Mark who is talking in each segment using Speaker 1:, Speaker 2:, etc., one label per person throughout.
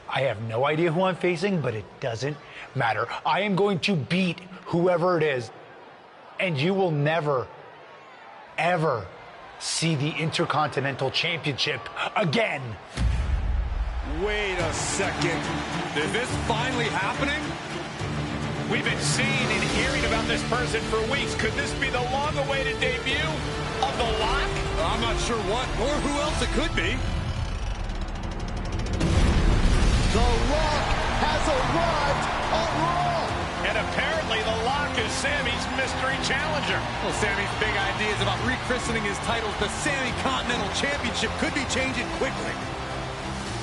Speaker 1: I have no idea who I'm facing, but it doesn't matter. I am going to beat whoever it is, and you will never, ever see the Intercontinental Championship again.
Speaker 2: Wait a second. Is this finally happening?
Speaker 3: We've been seeing and hearing about this person for weeks. Could this be the long-awaited debut of The Lock?
Speaker 2: I'm not sure what or who else it could be.
Speaker 4: The Lock has arrived on Raw.
Speaker 3: And apparently The Lock is Sammy's mystery challenger.
Speaker 2: Well, Sammy's big ideas about rechristening his titles the Sammy Continental Championship could be changing quickly.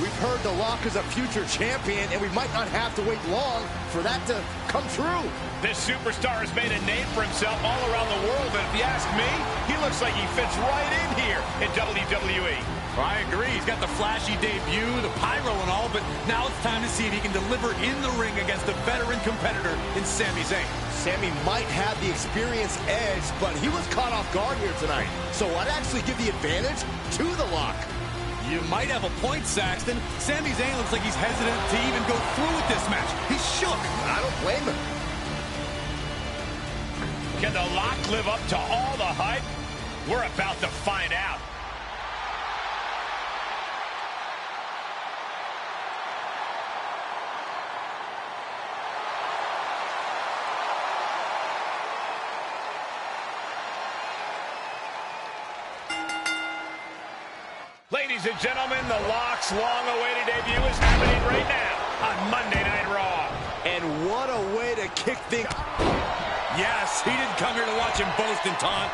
Speaker 4: We've heard The Lock is a future champion, and we might not have to wait long for that to come true.
Speaker 3: This superstar has made a name for himself all around the world, and if you ask me, he looks like he fits right in here in WWE.
Speaker 2: I agree. He's got the flashy debut, the pyro and all, but now it's time to see if he can deliver in the ring against a veteran competitor in Sami Zayn.
Speaker 4: Sami might have the experience edge, but he was caught off guard here tonight. So I'd actually give the advantage to The Lock.
Speaker 2: You might have a point, Saxton. Sami Zayn looks like he's hesitant to even go through with this match. He's shook.
Speaker 4: I don't blame him.
Speaker 3: Can The Lock live up to all the hype? We're about to find out. Ladies and gentlemen, The Lock's long-awaited debut is happening right now on Monday Night Raw.
Speaker 4: And what a way to kick things.
Speaker 2: Yes, he didn't come here to watch him boast and taunt.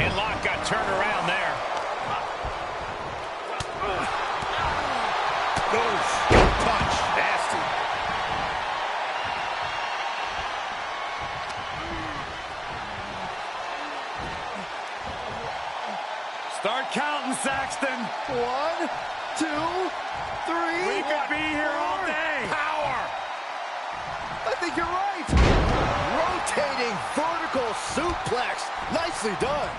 Speaker 3: And Lock got turned around there.
Speaker 4: Good punch. Nasty.
Speaker 2: Start counting, Saxton.
Speaker 4: 1, 2, 3.
Speaker 2: We could be here all day.
Speaker 3: Power.
Speaker 4: I think you're right. Rotating vertical suplex. Nicely done.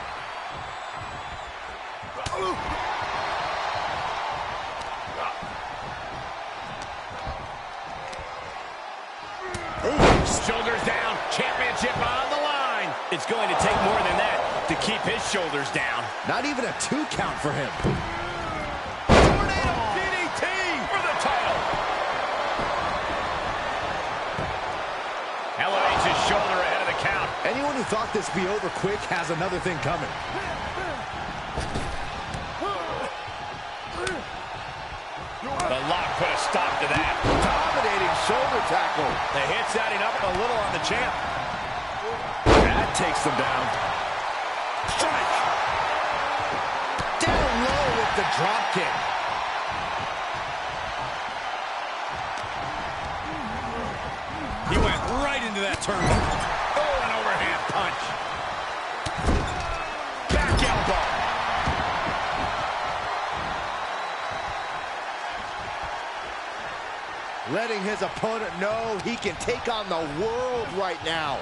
Speaker 3: Shoulders down. Championship on the line. It's going to take more than that to keep his shoulders down.
Speaker 4: Not even a 2 count for him.
Speaker 3: Tornado DDT for the title. Elevates his shoulder ahead of the count.
Speaker 4: Anyone who thought this would be over quick has another thing coming.
Speaker 3: The Lock put a stop to that.
Speaker 4: Dominating shoulder tackle.
Speaker 3: The hit's adding up a little on the champ.
Speaker 4: That takes them down.
Speaker 3: Strike.
Speaker 4: Down low with the drop kick.
Speaker 2: He went right into that turnbuckle.
Speaker 3: Oh, an overhand punch. Back elbow.
Speaker 4: Letting his opponent know he can take on the world right now.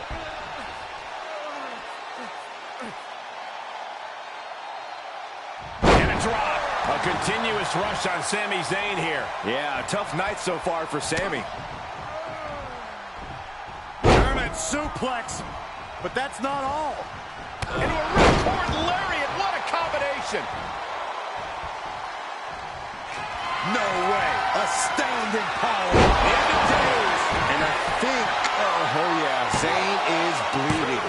Speaker 3: And a drop. A continuous rush on Sami Zayn here.
Speaker 4: Yeah, a tough night so far for Sami.
Speaker 2: German suplex, but that's not all.
Speaker 3: Into a ripcord lariat. What a combination.
Speaker 4: No way. Astounding power. End of days. And I think, oh yeah, Zayn is bleeding.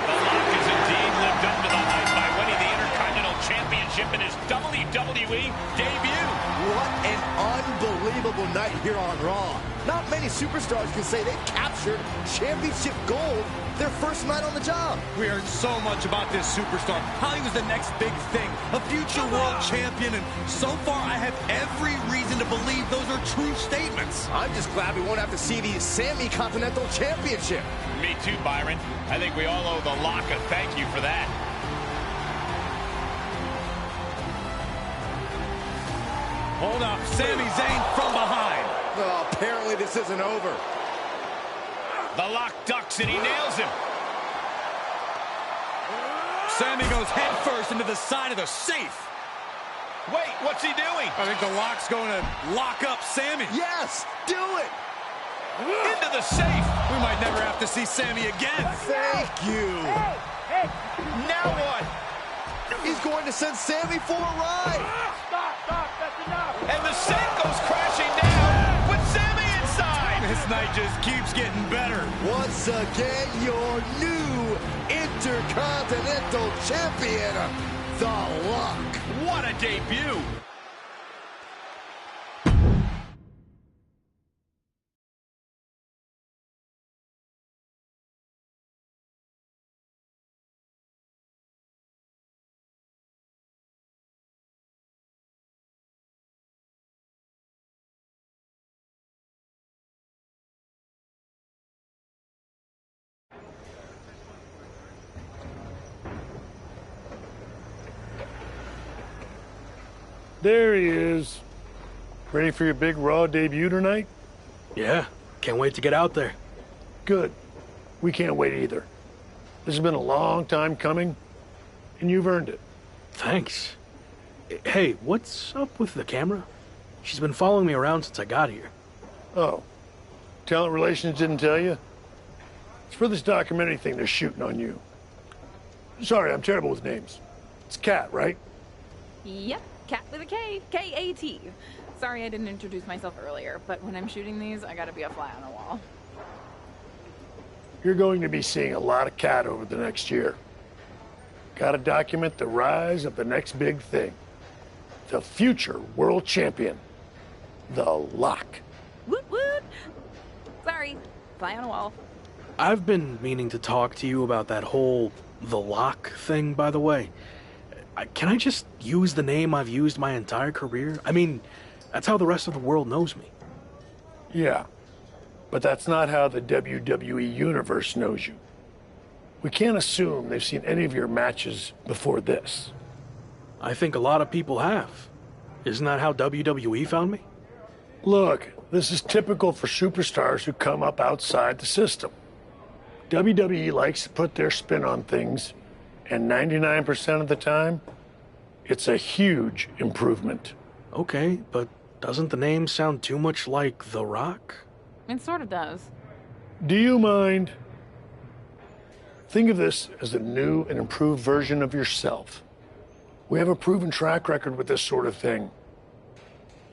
Speaker 3: The Lock has indeed lived up to the hype by winning the Intercontinental Championship in his WWE debut.
Speaker 4: What an unbelievable night here on Raw. Not many superstars can say they captured championship gold their first night on the job.
Speaker 2: We heard so much about this superstar, how he was the next big thing, a future world champion, and so far I have every reason to believe those are true statements.
Speaker 4: I'm just glad we won't have to see the Sammy Continental Championship.
Speaker 3: Me too, Byron. I think we all owe The Lock a thank you for that.
Speaker 2: Hold up, Sami Zayn from behind.
Speaker 4: Oh, apparently this isn't over.
Speaker 3: The Lock ducks and he nails him.
Speaker 2: Sami goes head first into the side of the safe.
Speaker 3: Wait, what's he doing?
Speaker 2: I think the Lock's going to lock up Sammy.
Speaker 4: Yes, do it.
Speaker 3: Into the safe.
Speaker 2: We might never have to see Sammy again.
Speaker 4: Thank you.
Speaker 3: Hey, now what?
Speaker 4: He's going to send Sammy for a ride.
Speaker 5: Stop, that's enough.
Speaker 3: And the safe goes crashing down with Sammy inside.
Speaker 2: This night just keeps getting better.
Speaker 4: Once again, your new Intercontinental Champion, The Lock.
Speaker 3: What a debut.
Speaker 6: There he is. Ready for your big Raw debut tonight?
Speaker 7: Yeah, can't wait to get out there.
Speaker 6: Good. We can't wait either. This has been a long time coming, and you've earned it.
Speaker 7: Thanks. Hey, what's up with the camera? She's been following me around since I got here.
Speaker 6: Oh, talent relations didn't tell you? It's for this documentary thing they're shooting on you. Sorry, I'm terrible with names. It's Kat, right?
Speaker 8: Yep, Cat with a K, K-A-T. Sorry I didn't introduce myself earlier, but when I'm shooting these, I gotta be a fly on the wall.
Speaker 6: You're going to be seeing a lot of Kat over the next year. Gotta document the rise of the next big thing. The future world champion. The Lock.
Speaker 8: Woot woot! Sorry, fly on a wall.
Speaker 7: I've been meaning to talk to you about that whole The Lock thing, by the way. Can I just use the name I've used my entire career? I mean, that's how the rest of the world knows me.
Speaker 6: Yeah, but that's not how the WWE Universe knows you. We can't assume they've seen any of your matches before this.
Speaker 7: I think a lot of people have. Isn't that how WWE found me?
Speaker 6: Look, this is typical for superstars who come up outside the system. WWE likes to put their spin on things, and 99% of the time, it's a huge improvement.
Speaker 7: Okay, but doesn't the name sound too much like The Rock?
Speaker 8: It sort of does.
Speaker 6: Do you mind? Think of this as a new and improved version of yourself. We have a proven track record with this sort of thing.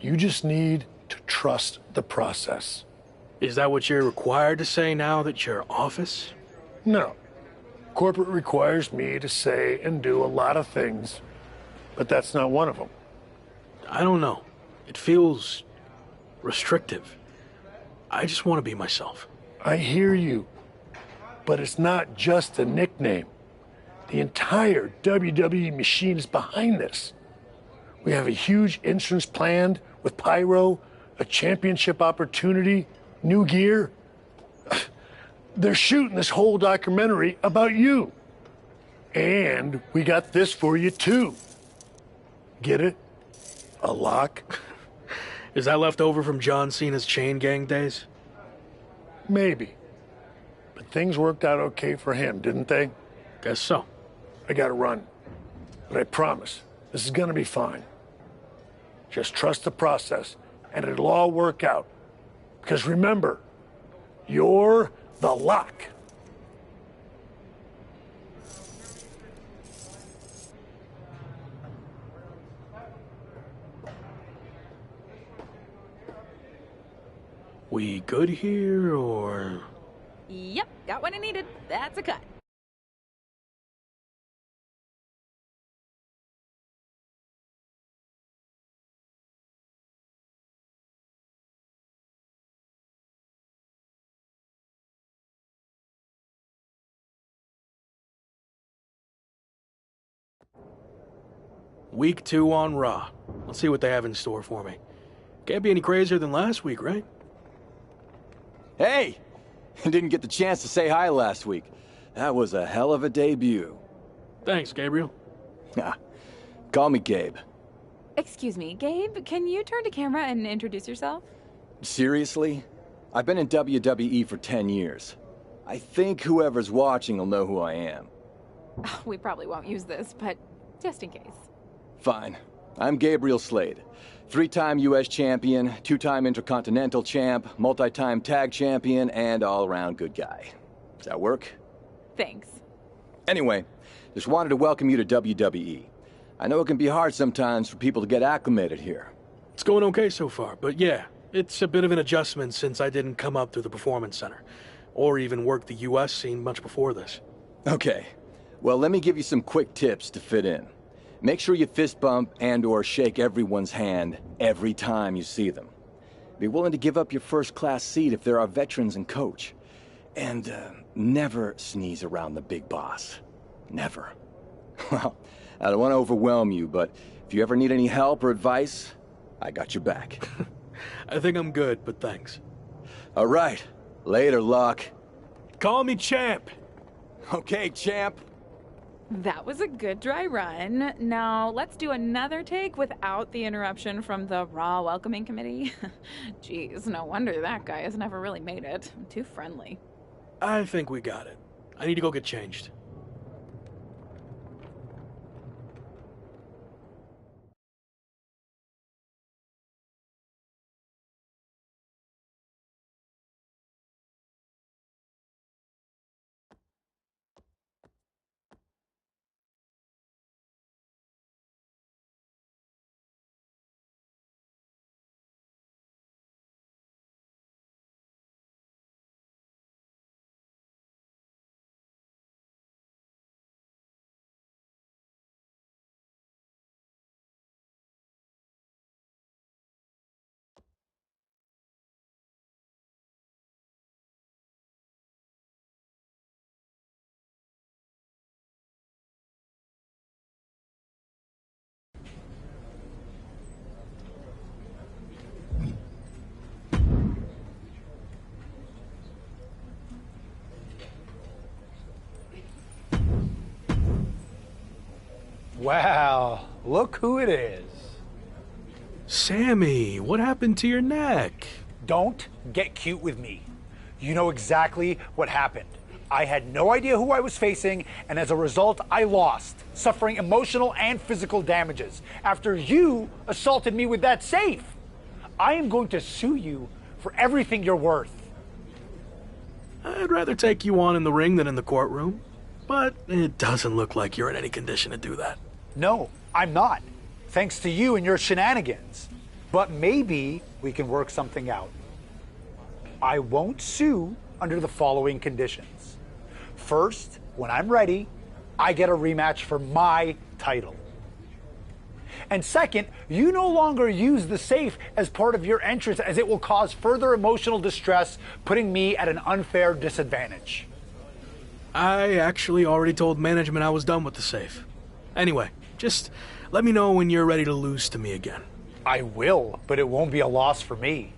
Speaker 6: You just need to trust the process.
Speaker 7: Is that what you're required to say now that you're office?
Speaker 6: No. Corporate requires me to say and do a lot of things, but that's not one of them.
Speaker 7: I don't know. It feels restrictive. I just want to be myself.
Speaker 6: I hear you, but it's not just a nickname. The entire WWE machine is behind this. We have a huge entrance planned with pyro, a championship opportunity, new gear. They're shooting this whole documentary about you. And we got this for you too. Get it? A lock?
Speaker 7: Is that left over from John Cena's Chain Gang days?
Speaker 6: Maybe. But things worked out okay for him, didn't they?
Speaker 7: Guess so.
Speaker 6: I gotta run. But I promise, this is gonna be fine. Just trust the process, and it'll all work out. Because remember, you're the Lock.
Speaker 7: We good here, or...?
Speaker 8: Yep, got what I needed. That's a cut.
Speaker 7: Week 2 on Raw. Let's see what they have in store for me. Can't be any crazier than last week, right?
Speaker 9: Hey! Didn't get the chance to say hi last week. That was a hell of a debut.
Speaker 7: Thanks, Gabriel.
Speaker 9: Call me Gabe.
Speaker 8: Excuse me, Gabe, can you turn to camera and introduce yourself?
Speaker 9: Seriously? I've been in WWE for 10 years. I think whoever's watching will know who I am.
Speaker 8: We probably won't use this, but just in case.
Speaker 9: Fine. I'm Gabriel Slade. 3-time U.S. champion, 2-time Intercontinental champ, multi-time tag champion, and all-around good guy. Does that work?
Speaker 8: Thanks.
Speaker 9: Anyway, just wanted to welcome you to WWE. I know it can be hard sometimes for people to get acclimated here.
Speaker 7: It's going okay so far, but yeah, it's a bit of an adjustment since I didn't come up through the Performance Center, or even work the U.S. scene much before this.
Speaker 9: Okay, well, let me give you some quick tips to fit in. Make sure you fist bump and/or shake everyone's hand every time you see them. Be willing to give up your first-class seat if there are veterans and coach. And never sneeze around the big boss. Never. Well, I don't want to overwhelm you, but if you ever need any help or advice, I got your back.
Speaker 7: I think I'm good, but thanks.
Speaker 9: All right. Later, Locke.
Speaker 7: Call me champ.
Speaker 9: Okay, champ.
Speaker 8: That was a good dry run. Now, let's do another take without the interruption from the Raw welcoming committee. Jeez, no wonder that guy has never really made it. I'm too friendly.
Speaker 7: I think we got it. I need to go get changed.
Speaker 1: Wow, look who it is.
Speaker 7: Sammy, what happened to your neck?
Speaker 1: Don't get cute with me. You know exactly what happened. I had no idea who I was facing, and as a result, I lost, suffering emotional and physical damages after you assaulted me with that safe. I am going to sue you for everything you're worth.
Speaker 7: I'd rather take you on in the ring than in the courtroom, but it doesn't look like you're in any condition to do that.
Speaker 1: No, I'm not, thanks to you and your shenanigans. But maybe we can work something out. I won't sue under the following conditions. First, when I'm ready, I get a rematch for my title. And second, you no longer use the safe as part of your entrance, as it will cause further emotional distress, putting me at an unfair disadvantage.
Speaker 7: I actually already told management I was done with the safe. Anyway, just let me know when you're ready to lose to me again.
Speaker 1: I will, but it won't be a loss for me.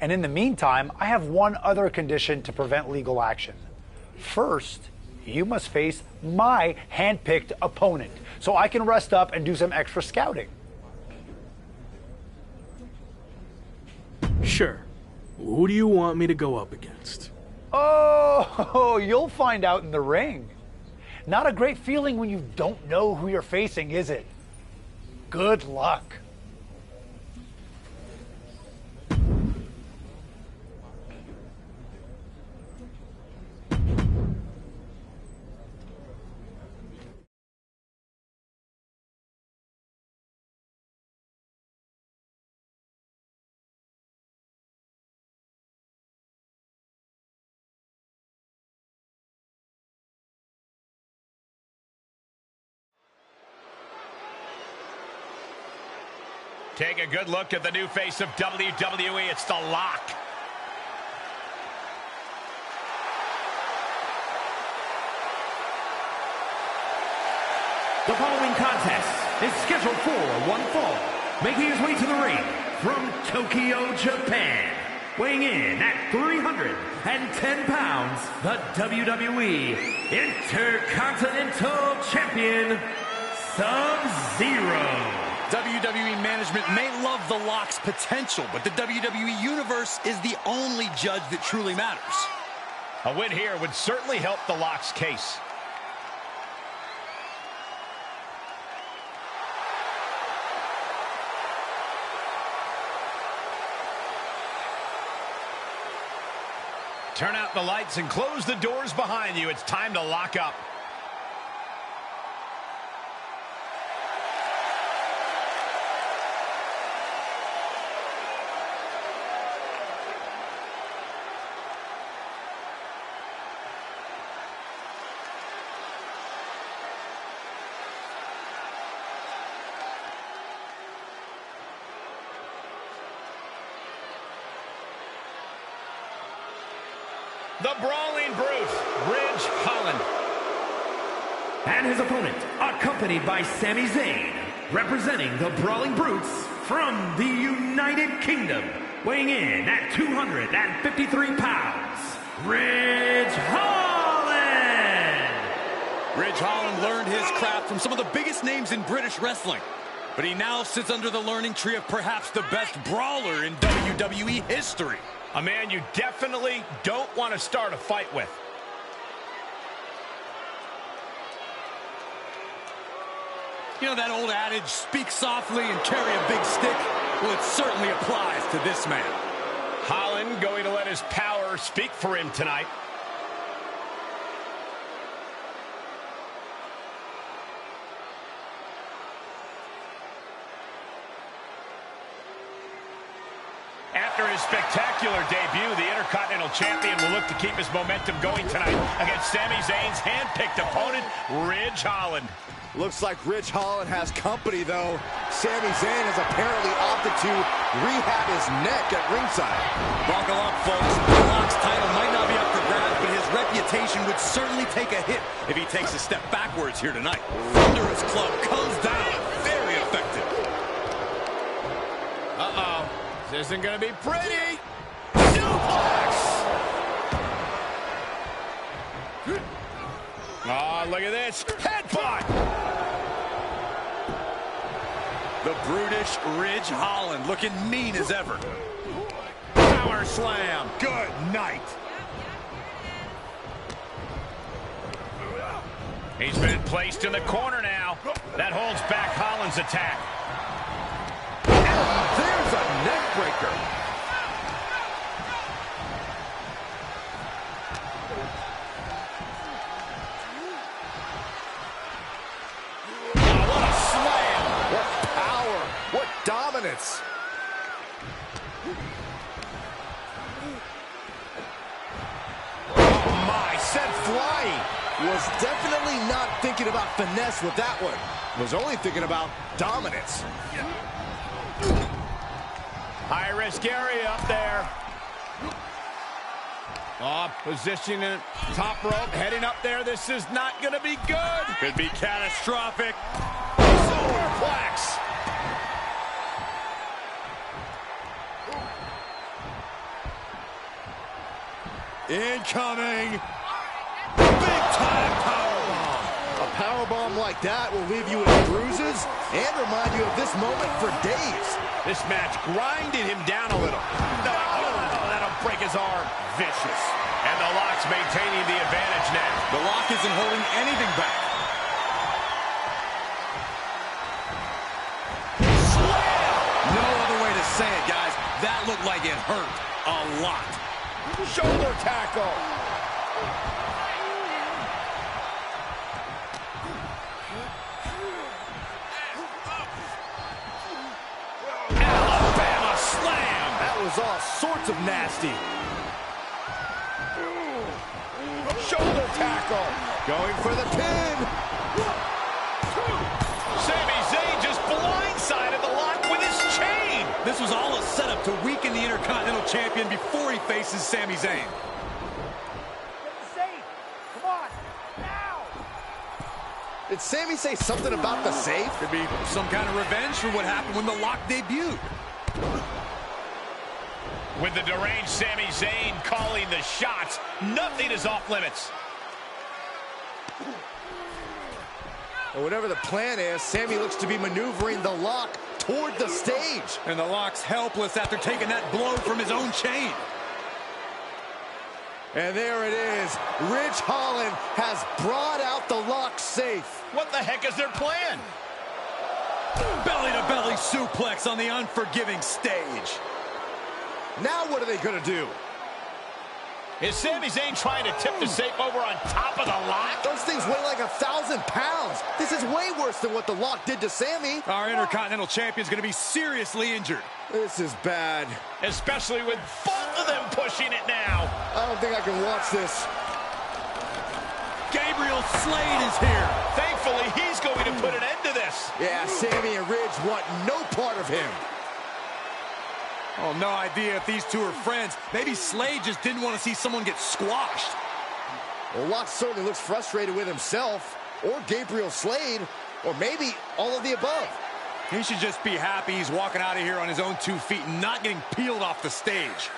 Speaker 1: And in the meantime, I have one other condition to prevent legal action. First, you must face my hand-picked opponent, so I can rest up and do some extra scouting.
Speaker 7: Sure. Who do you want me to go up against?
Speaker 1: Oh, you'll find out in the ring. Not a great feeling when you don't know who you're facing, is it? Good luck.
Speaker 3: Take a good look at the new face of WWE. It's The Lock.
Speaker 10: The following contest is scheduled for one fall. Making his way to the ring from Tokyo, Japan. Weighing in at 310 pounds, the WWE Intercontinental Champion, Sub-Zero.
Speaker 2: WWE management may love The Lock's potential, but the WWE Universe is the only judge that truly matters.
Speaker 3: A win here would certainly help The Lock's case. Turn out the lights and close the doors behind you. It's time to lock up. The Brawling Brute, Ridge Holland.
Speaker 10: And his opponent, accompanied by Sami Zayn, representing the Brawling Brutes from the United Kingdom, weighing in at 253 pounds, Ridge Holland!
Speaker 2: Ridge Holland learned his craft from some of the biggest names in British wrestling, but he now sits under the learning tree of perhaps the best brawler in WWE history.
Speaker 3: A man you definitely don't want to start a fight with.
Speaker 2: You know that old adage, speak softly and carry a big stick? Well, it certainly applies to this man.
Speaker 3: Holland going to let his power speak for him tonight. After his spectacular debut, the Intercontinental Champion will look to keep his momentum going tonight against Sami Zayn's hand-picked opponent, Ridge Holland.
Speaker 4: Looks like Ridge Holland has company, though. Sami Zayn has apparently opted to rehab his neck at ringside.
Speaker 2: Buckle up, folks. The Rock's title might not be up for grabs, but his reputation would certainly take a hit if he takes a step backwards here tonight. Thunderous club comes down. Very effective.
Speaker 3: Uh-oh. This isn't going to be pretty. Suplex! Oh, look at this. Headbutt!
Speaker 2: The brutish Ridge Holland looking mean as ever. Power slam.
Speaker 3: Good night. He's been placed in the corner now. That holds back Holland's attack.
Speaker 4: There's a neck breaker.
Speaker 3: What a slam!
Speaker 4: What power! What dominance!
Speaker 3: Oh my, sent flying!
Speaker 4: Was definitely not thinking about finesse with that one. Was only thinking about dominance.
Speaker 3: High-risk area up there. Oh, positioning top rope, heading up there. This is not going to be good.
Speaker 2: Could be catastrophic.
Speaker 3: Superplex.
Speaker 2: Incoming. Big-time powerbomb.
Speaker 4: A powerbomb like that will leave you with bruises and remind you of this moment for days.
Speaker 3: This match grinded him down a little. That'll break his arm. Vicious. And the Lock's maintaining the advantage now.
Speaker 2: The Lock isn't holding anything back.
Speaker 3: Slam!
Speaker 2: No other way to say it, guys. That looked like it hurt a lot.
Speaker 3: Shoulder tackle. Alabama slam.
Speaker 4: That was all sorts of nasty.
Speaker 3: Shoulder tackle.
Speaker 4: Going for the pin.
Speaker 3: Sami Zayn just blindsided the Lock with his chain.
Speaker 2: This was all a setup to weaken the Intercontinental Champion before he faces Sami Zayn.
Speaker 5: Come on, now!
Speaker 4: Did Sami say something about the safe?
Speaker 2: Could be some kind of revenge for what happened when the Lock debuted.
Speaker 3: With the deranged Sami Zayn calling the shots, nothing is off limits.
Speaker 4: And whatever the plan is, Sami looks to be maneuvering the Lock toward the stage.
Speaker 2: And the Lock's helpless after taking that blow from his own chain.
Speaker 4: And there it is. Ridge Holland has brought out the Lock safe.
Speaker 3: What the heck is their plan?
Speaker 2: Belly-to-belly suplex on the unforgiving stage.
Speaker 4: Now what are they going to do?
Speaker 3: Is Sami Zayn trying to tip the safe over on top of the lock?
Speaker 4: Those things weigh like 1,000 pounds. This is way worse than what the lock did to Sami.
Speaker 2: Our Intercontinental Champion's going to be seriously injured.
Speaker 4: This is bad.
Speaker 3: Especially with both of them pushing it now.
Speaker 4: I don't think I can watch this.
Speaker 2: Gabriel Slade is here.
Speaker 3: Thankfully, he's going to put an end to this.
Speaker 4: Yeah, Sami and Ridge want no part of him.
Speaker 2: Oh, no idea if these two are friends. Maybe Slade just didn't want to see someone get squashed.
Speaker 4: Well, Locke certainly looks frustrated with himself, or Gabriel Slade, or maybe all of the above.
Speaker 2: He should just be happy he's walking out of here on his own 2 feet and not getting peeled off the stage.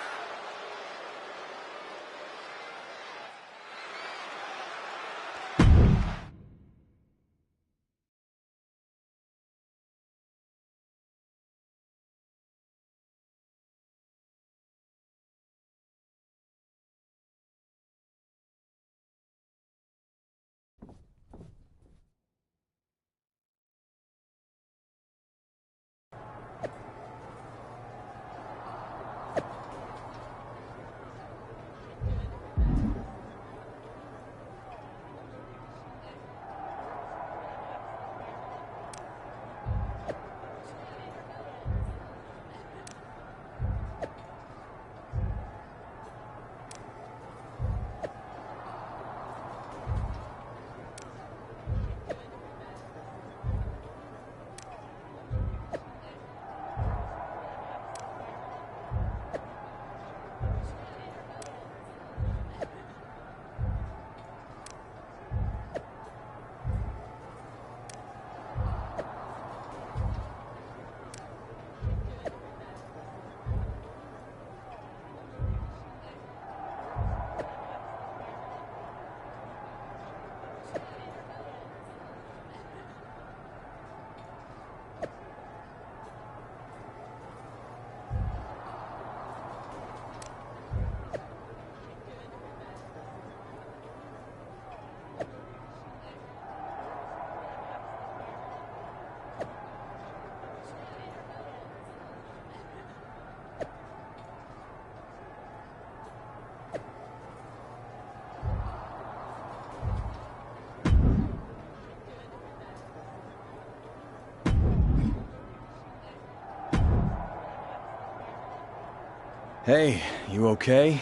Speaker 9: Hey, you okay?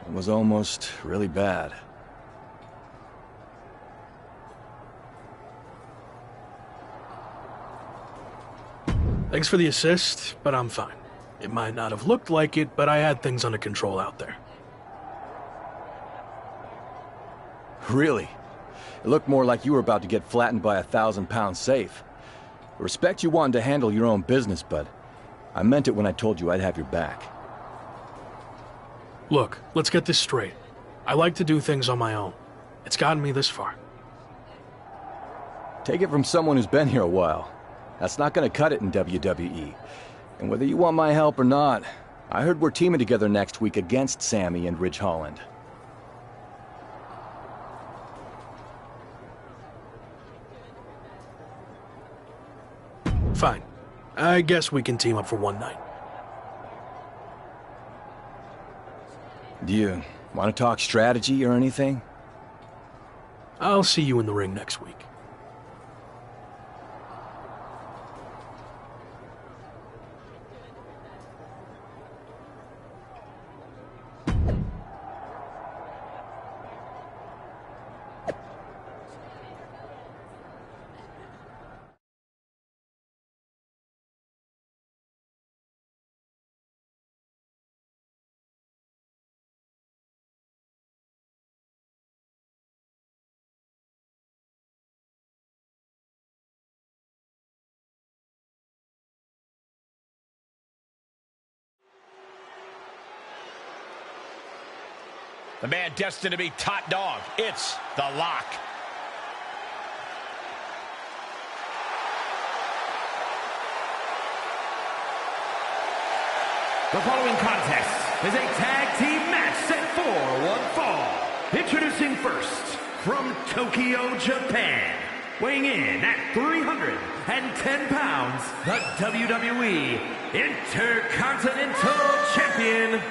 Speaker 9: It was almost really bad.
Speaker 7: Thanks for the assist, but I'm fine. It might not have looked like it, but I had things under control out there.
Speaker 9: Really? It looked more like you were about to get flattened by a 1,000-pound safe. I respect you wanting to handle your own business, but I meant it when I told you I'd have your back.
Speaker 7: Look, let's get this straight. I like to do things on my own. It's gotten me this far.
Speaker 9: Take it from someone who's been here a while. That's not gonna cut it in WWE. And whether you want my help or not, I heard we're teaming together next week against Sami and Ridge Holland.
Speaker 7: Fine. I guess we can team up for one night.
Speaker 9: Do you want to talk strategy or anything?
Speaker 7: I'll see you in the ring next week.
Speaker 3: The man destined to be top dog. It's the Lock.
Speaker 10: The following contest is a tag team match set for one fall. Introducing first, from Tokyo, Japan, weighing in at 310 pounds, the WWE Intercontinental Champion,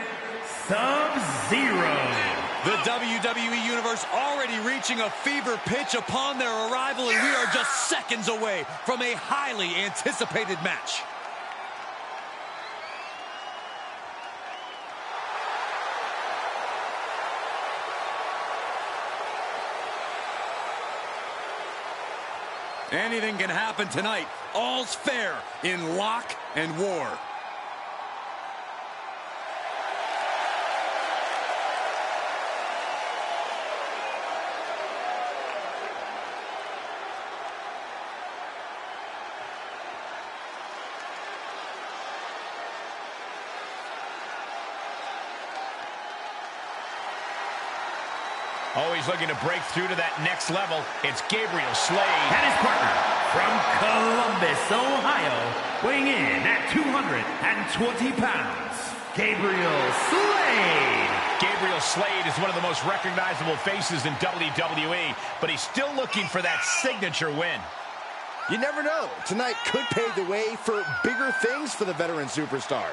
Speaker 10: Sub-Zero.
Speaker 2: The WWE Universe already reaching a fever pitch upon their arrival, and we are just seconds away from a highly anticipated match. Anything can happen tonight. All's fair in Lock and War.
Speaker 3: Always looking to break through to that next level. It's Gabriel Slade.
Speaker 10: And his partner from Columbus, Ohio, weighing in at 220 pounds, Gabriel Slade.
Speaker 3: Gabriel Slade is one of the most recognizable faces in WWE, but he's still looking for that signature win.
Speaker 4: You never know. Tonight could pave the way for bigger things for the veteran superstar.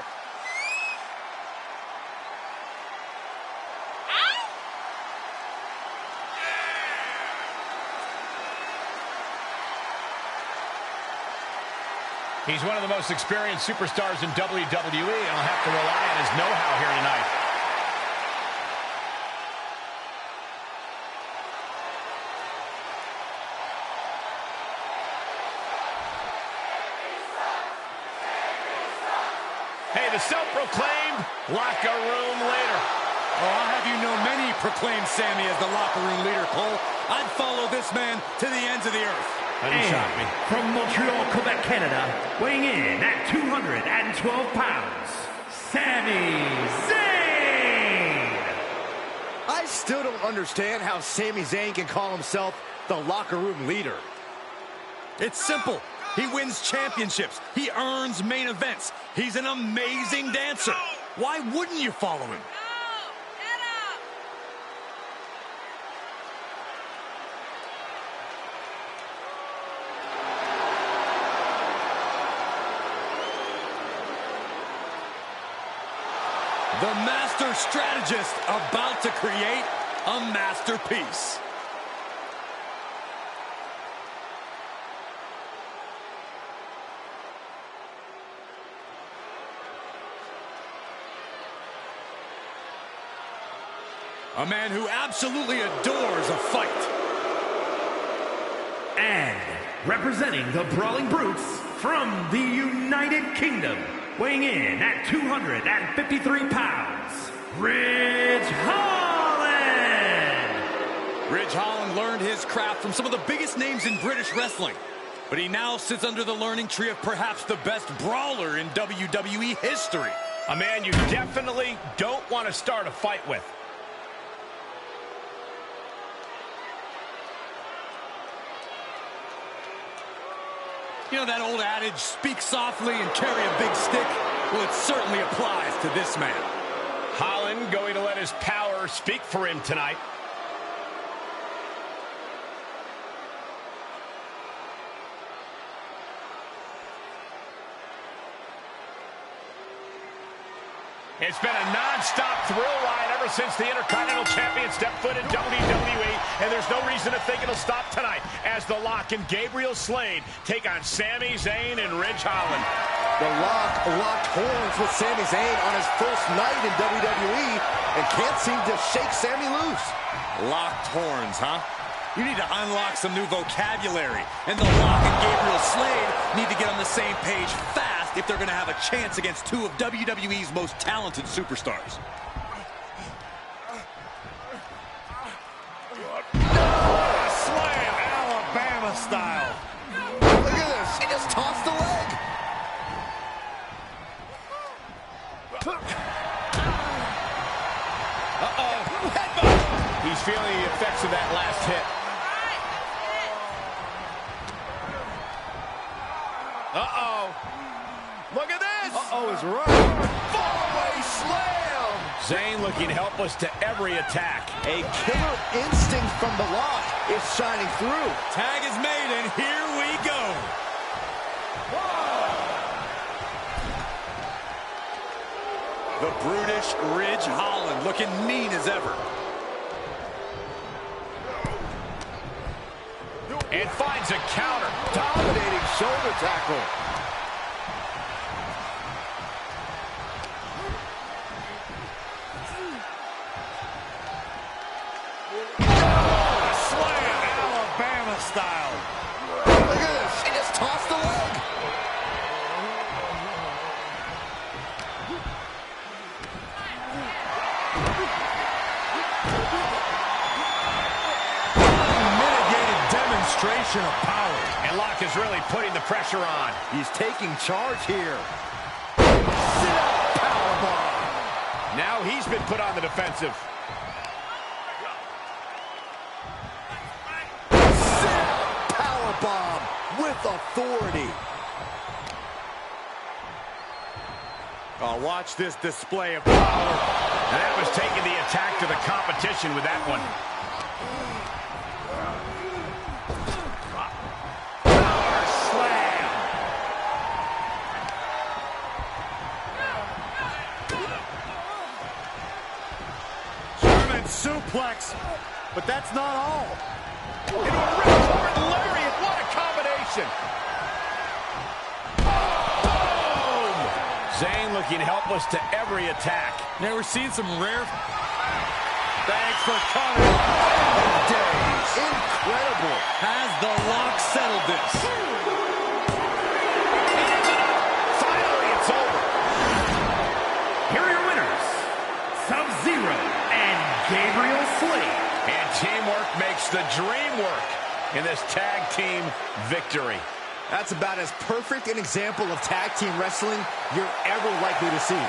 Speaker 3: He's one of the most experienced superstars in WWE, and he'll have to rely on his know-how here tonight. Hey, the self-proclaimed locker room leader.
Speaker 2: Oh, I'll have you know many proclaim Sammy as the locker room leader, Cole. I'd follow this man to the ends of the earth.
Speaker 10: And from Montreal, Quebec, Canada, weighing in at 212 pounds, Sami Zayn!
Speaker 4: I still don't understand how Sami Zayn can call himself the locker room leader.
Speaker 2: It's simple. He wins championships. He earns main events. He's an amazing dancer. Why wouldn't you follow him? The master strategist about to create a masterpiece. A man who absolutely adores a fight.
Speaker 10: And representing the Brawling Brutes from the United Kingdom, weighing in at 253 pounds, Ridge Holland!
Speaker 2: Ridge Holland learned his craft from some of the biggest names in British wrestling. But he now sits under the learning tree of perhaps the best brawler in WWE history.
Speaker 3: A man you definitely don't want to start a fight with.
Speaker 2: You know that old adage, speak softly and carry a big stick? Well, it certainly applies to this man.
Speaker 3: Holland going to let his power speak for him tonight. It's been a non-stop thrill ride ever since the Intercontinental Champion stepped foot in WWE, and there's no reason to think it'll stop tonight as The Lock and Gabriel Slade take on Sami Zayn and Ridge Holland.
Speaker 4: The Lock locked horns with Sami Zayn on his first night in WWE and can't seem to shake Sami loose.
Speaker 2: Locked horns, huh? You need to unlock some new vocabulary, and The Lock and Gabriel Slade need to get on the same page fast if they're going to have a chance against two of WWE's most talented superstars.
Speaker 3: Slam, Alabama style.
Speaker 4: Look at this. He just tossed the leg.
Speaker 3: Uh-oh. Headbutt. He's feeling the effects of that last hit. Uh-oh. Look at this.
Speaker 4: Uh-oh is right.
Speaker 3: Fallaway slam. Zayn looking helpless to every attack.
Speaker 4: A killer instinct from The Lock is shining through.
Speaker 2: Tag is made, and here we go. The brutish Ridge Holland looking mean as ever.
Speaker 3: And finds a counter.
Speaker 4: Dominating shoulder tackle.
Speaker 3: Style.
Speaker 4: Look at this. She just tossed the leg.
Speaker 2: Mitigated demonstration of power.
Speaker 3: And Locke is really putting the pressure on.
Speaker 2: He's taking charge here. Sit-up powerbomb.
Speaker 3: Now he's been put on the defensive.
Speaker 4: Bomb with authority.
Speaker 2: Oh, watch this display of power.
Speaker 3: And that was taking the attack to the competition with that one. Power
Speaker 2: slam. German suplex, but that's not all.
Speaker 3: Into a ripcord lariat. What a combination. Boom! Zayn looking helpless to every attack.
Speaker 2: Now we're seeing some rare... Thanks for coming. Days.
Speaker 4: Incredible.
Speaker 2: Has the Lock settled this?
Speaker 3: Finally, it's over.
Speaker 10: Here are your winners, Sub-Zero and Gabriel Slade.
Speaker 3: And teamwork makes the dream work in this tag team victory.
Speaker 4: That's about as perfect an example of tag team wrestling you're ever likely to see.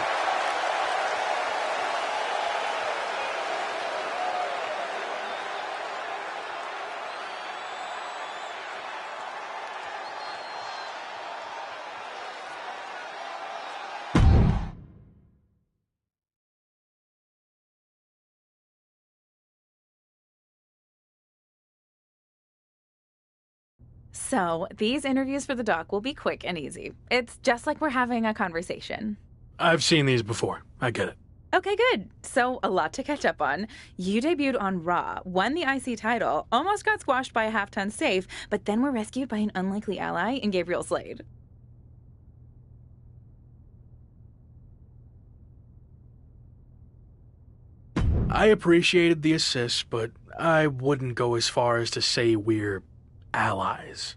Speaker 8: So, these interviews for the doc will be quick and easy. It's just like we're having a conversation.
Speaker 7: I've seen these before. I get it.
Speaker 8: Okay, good. So, a lot to catch up on. You debuted on Raw, won the IC title, almost got squashed by a half-ton safe, but then were rescued by an unlikely ally in Gabriel Slade.
Speaker 7: I appreciated the assist, but I wouldn't go as far as to say we're allies.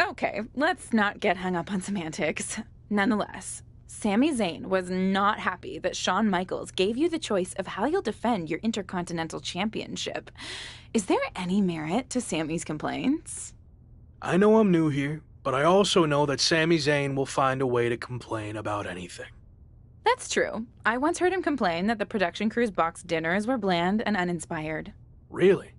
Speaker 8: Okay, let's not get hung up on semantics. Nonetheless, Sami Zayn was not happy that Shawn Michaels gave you the choice of how you'll defend your Intercontinental Championship. Is there any merit to Sami's complaints?
Speaker 7: I know I'm new here, but I also know that Sami Zayn will find a way to complain about anything.
Speaker 8: That's true. I once heard him complain that the production crew's box dinners were bland and uninspired.
Speaker 7: Really?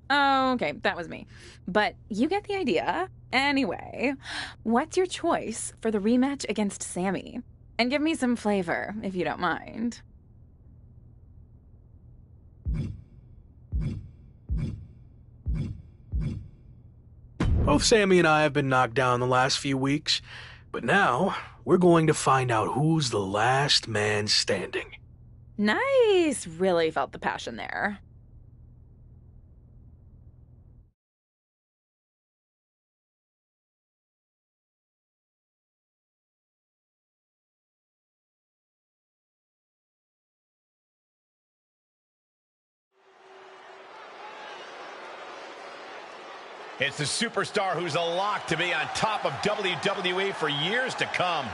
Speaker 8: Oh, okay, that was me. But you get the idea. Anyway, what's your choice for the rematch against Sami? And give me some flavor, if you don't mind.
Speaker 7: Both Sami and I have been knocked down the last few weeks, but now we're going to find out who's the last man standing.
Speaker 8: Nice. Really felt the passion there.
Speaker 3: It's the superstar who's a lock to be on top of WWE for years to come.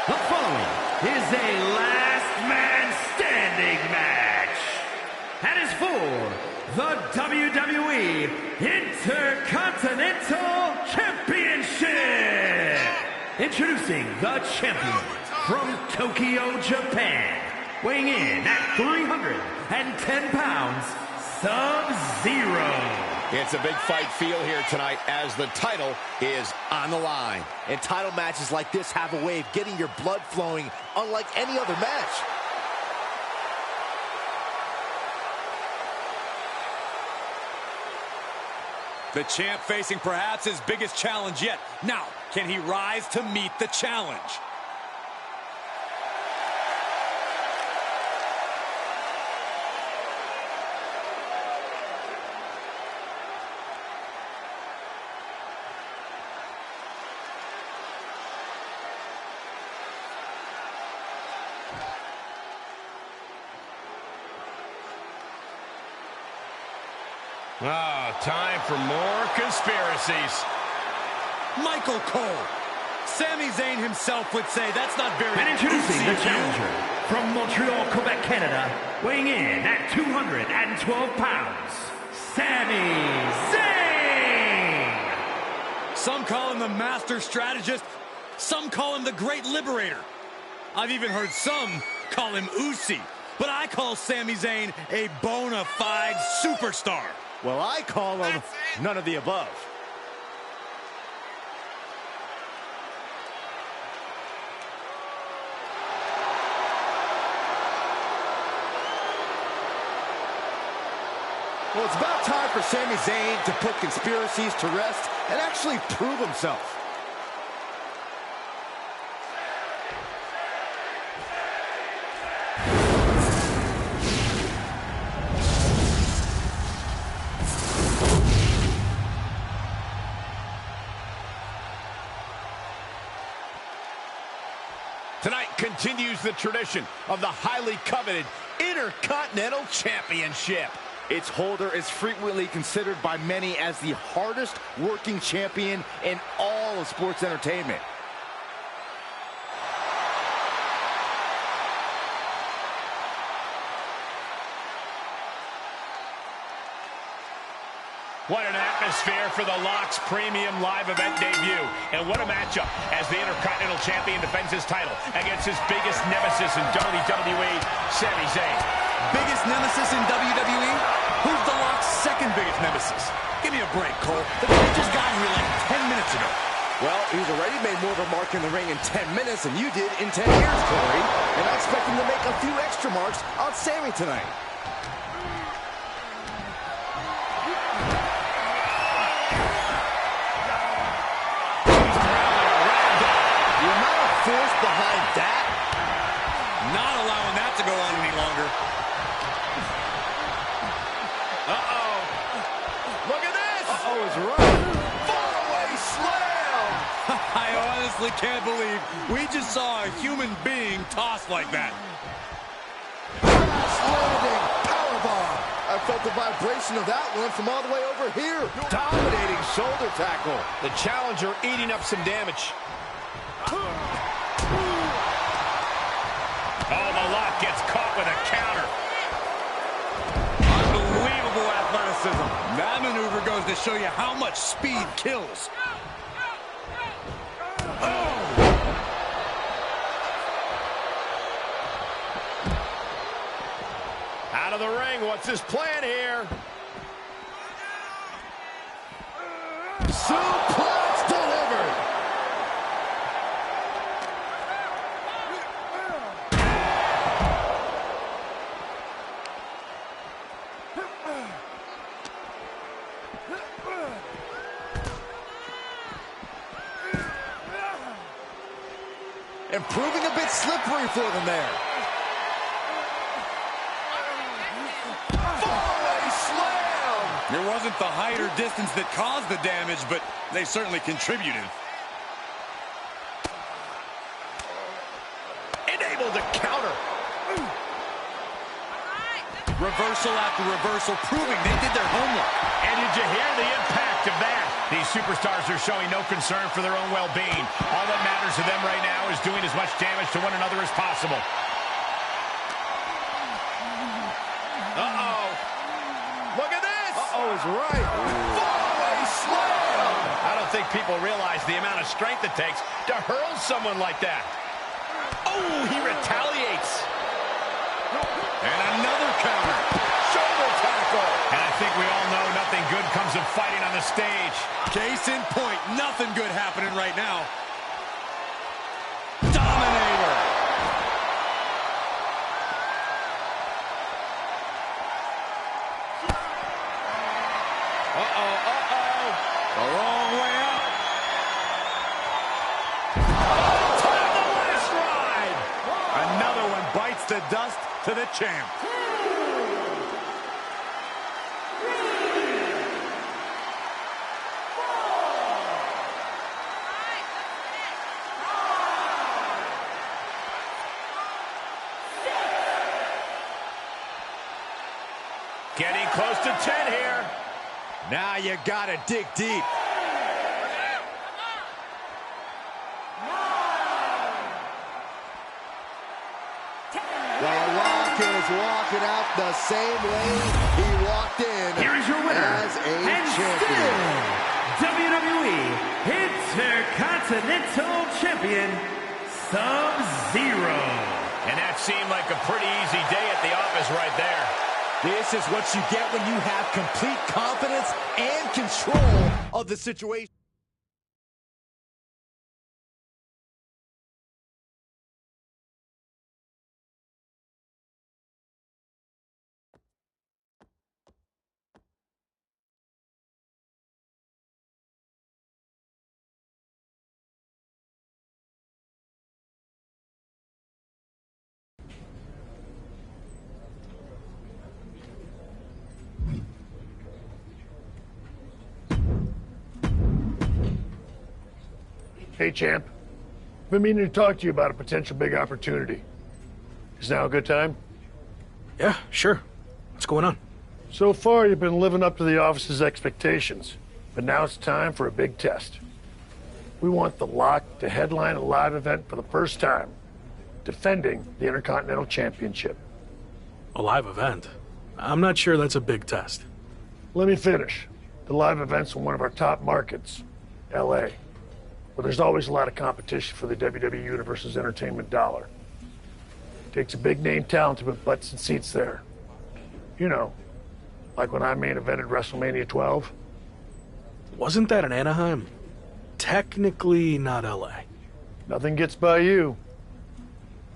Speaker 10: The following is a last man standing match. And is for the WWE Intercontinental Championship. Introducing the champion from Tokyo, Japan. Weighing in at 310 pounds, Sub-Zero.
Speaker 2: It's a big fight feel here tonight as the title is on the line.
Speaker 4: And title matches like this have a way of getting your blood flowing unlike any other match.
Speaker 2: The champ facing perhaps his biggest challenge yet. Now, can he rise to meet the challenge?
Speaker 3: Oh, time for more conspiracies.
Speaker 2: Michael Cole. Sami Zayn himself would say that's not very...
Speaker 10: And introducing the
Speaker 2: easy.
Speaker 10: challenger from Montreal, Quebec, Canada, weighing in at 212 pounds, Sami Zayn!
Speaker 2: Some call him the master strategist. Some call him the great liberator. I've even heard some call him Usi. But I call Sami Zayn a bona fide superstar.
Speaker 4: Well, I call him none of the above. Well, it's about time for Sami Zayn to put conspiracies to rest and actually prove himself.
Speaker 3: Tonight continues the tradition of the highly coveted Intercontinental Championship.
Speaker 4: Its holder is frequently considered by many as the hardest working champion in all of sports entertainment.
Speaker 3: What an atmosphere for the Lock's premium live event debut. And what a matchup as the Intercontinental Champion defends his title against his biggest nemesis in WWE, Sami Zayn.
Speaker 2: Biggest nemesis in WWE? Who's the Lock's second biggest nemesis? Give me a break, Cole. The guy just got here like 10 minutes ago.
Speaker 4: Well, he's already made more of a mark in the ring in 10 minutes than you did in 10 years, Corey. And I expect him to make a few extra marks on Sami tonight. Force behind that.
Speaker 2: Not allowing that to go on any longer.
Speaker 3: Uh-oh. Look at this.
Speaker 4: Uh-oh is right. Faraway slam.
Speaker 2: I honestly can't believe we just saw a human being tossed like that.
Speaker 4: Crash landing powerbomb. I felt the vibration of that one from all the way over here. Dominating shoulder tackle.
Speaker 3: The challenger eating up some damage. Oh, the Lock gets caught with a counter.
Speaker 2: Unbelievable athleticism. That maneuver goes to show you how much speed kills.
Speaker 3: Oh. Out of the ring, what's his plan here?
Speaker 4: Suplex delivered. And proving a bit slippery for them there. Faraway slam!
Speaker 2: It wasn't the height or distance that caused the damage, but they certainly contributed.
Speaker 3: Enabled to counter.
Speaker 2: Reversal after reversal, proving they did their homework.
Speaker 3: And did you hear the impact of that? These superstars are showing no concern for their own well-being. All that matters to them right now is doing as much damage to one another as possible. Uh-oh. Look at this.
Speaker 4: Uh-oh is right. Faraway slam!
Speaker 3: I don't think people realize the amount of strength it takes to hurl someone like that. Oh, he retaliates.
Speaker 2: And another counter.
Speaker 3: Shoulder tackle. And I think we all know nothing good comes of fighting on the stage.
Speaker 2: Case in point, nothing good happening right now. Dominator.
Speaker 3: Uh-oh, uh-oh.
Speaker 2: The wrong way up.
Speaker 3: Time the last ride.
Speaker 2: Another one bites the dust to the champ.
Speaker 3: Getting close to 10 here.
Speaker 4: Now you gotta dig deep. The Rock is walking out the same way he walked in.
Speaker 10: Here is your winner,
Speaker 4: as a champion.
Speaker 10: WWE Intercontinental Champion, Sub-Zero.
Speaker 3: And that seemed like a pretty easy day at the office right there.
Speaker 4: This is what you get when you have complete confidence and control of the situation.
Speaker 6: Hey, champ. Been meaning to talk to you about a potential big opportunity. Is now a good time?
Speaker 7: Yeah, sure. What's going on?
Speaker 6: So far, you've been living up to the office's expectations, but now it's time for a big test. We want the Lock to headline a live event for the first time, defending the Intercontinental Championship.
Speaker 7: A live event? I'm not sure that's a big test.
Speaker 6: Let me finish. The live event's in one of our top markets, LA, where there's always a lot of competition for the WWE Universe's entertainment dollar. Takes a big-name talent to put butts and seats there. You know, like when I main evented WrestleMania 12.
Speaker 7: Wasn't that in Anaheim? Technically not LA.
Speaker 6: Nothing gets by you.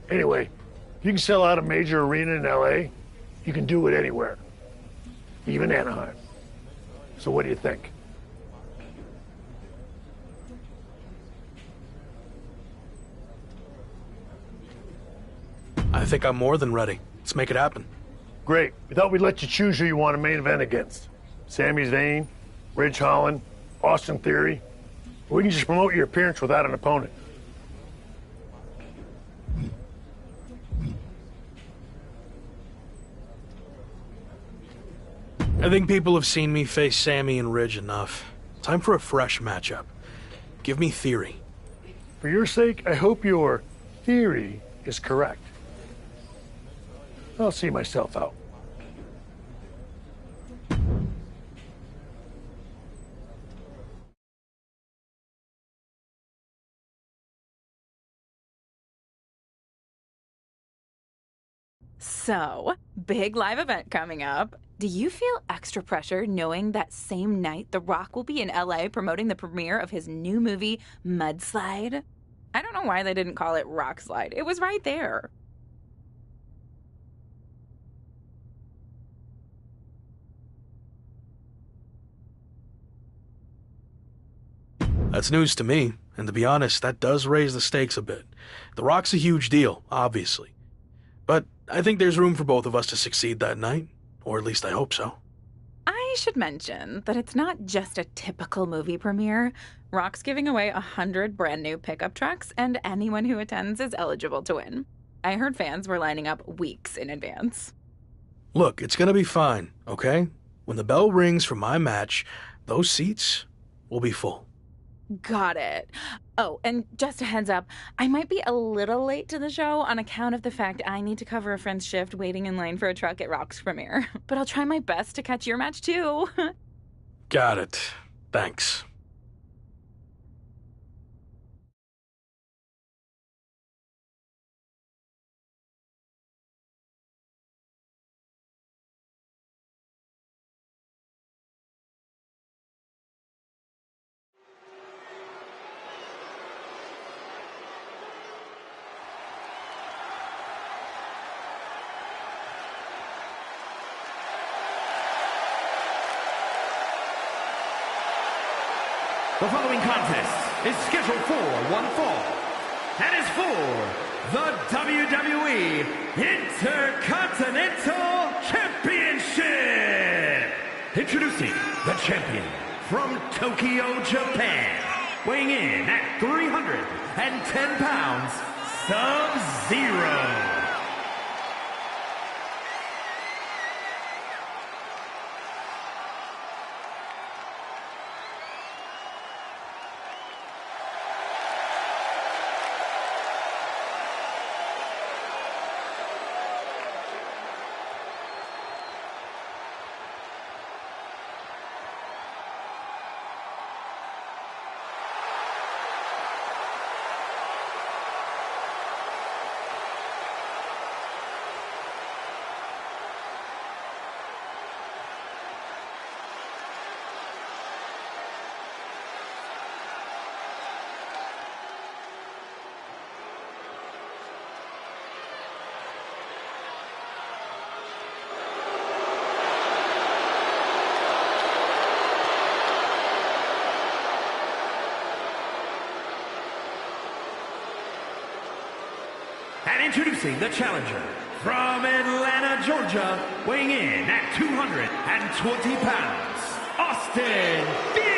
Speaker 6: Anyway, if you can sell out a major arena in LA, you can do it anywhere. Even Anaheim. So what do you think?
Speaker 7: I think I'm more than ready. Let's make it happen.
Speaker 6: Great. We thought we'd let you choose who you want to main event against. Sami Zayn, Ridge Holland, Austin Theory. Or we can just promote your appearance without an opponent.
Speaker 7: I think people have seen me face Sammy and Ridge enough. Time for a fresh matchup. Give me Theory.
Speaker 6: For your sake, I hope your theory is correct. I'll see myself out.
Speaker 8: So, big live event coming up. Do you feel extra pressure knowing that same night The Rock will be in LA promoting the premiere of his new movie, Mudslide? I don't know why they didn't call it Rock Slide. It was right there.
Speaker 7: That's news to me, and to be honest, that does raise the stakes a bit. The Rock's a huge deal, obviously. But I think there's room for both of us to succeed that night, or at least I hope so.
Speaker 8: I should mention that it's not just a typical movie premiere. Rock's giving away 100 brand new pickup trucks, and anyone who attends is eligible to win. I heard fans were lining up weeks in advance.
Speaker 7: Look, it's gonna be fine, okay? When the bell rings for my match, those seats will be full.
Speaker 8: Got it. Oh, and just a heads up, I might be a little late to the show on account of the fact I need to cover a friend's shift waiting in line for a truck at Rock's premiere. But I'll try my best to catch your match too.
Speaker 7: Got it. Thanks.
Speaker 10: The following contest is scheduled for one fall and is for the WWE Intercontinental Championship. Introducing the champion from Tokyo, Japan, weighing in at 310 pounds, Sub-Zero. And introducing the challenger from Atlanta, Georgia, weighing in at 220 pounds, Austin Theory.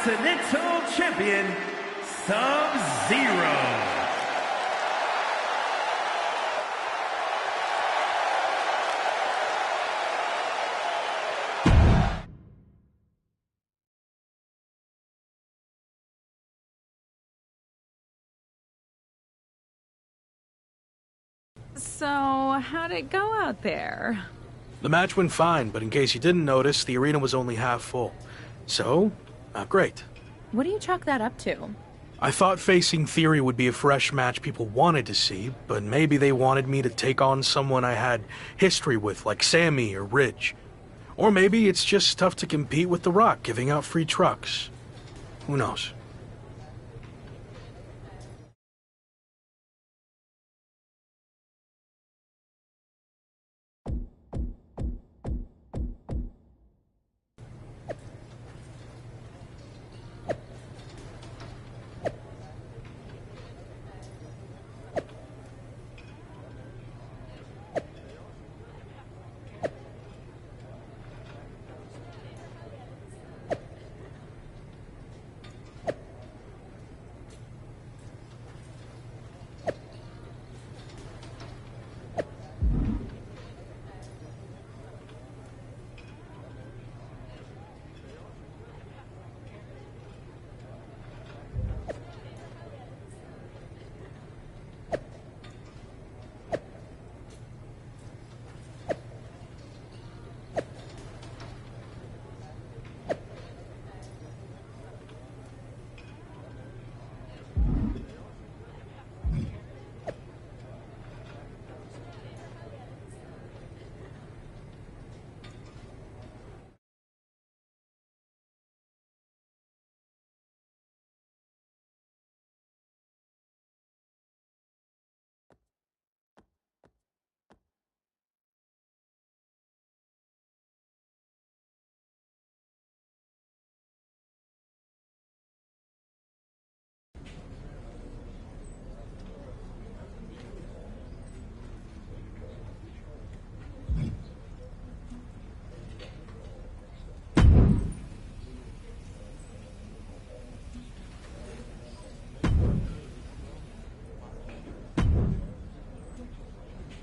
Speaker 10: Intercontinental Champion, Sub-Zero.
Speaker 8: So, how'd it go out there?
Speaker 7: The match went fine, but in case you didn't notice, the arena was only half full. So, not great.
Speaker 8: What do you chalk that up to?
Speaker 7: I thought facing Theory would be a fresh match people wanted to see, but maybe they wanted me to take on someone I had history with, like Sammy or Ridge. Or maybe it's just tough to compete with The Rock giving out free trucks. Who knows?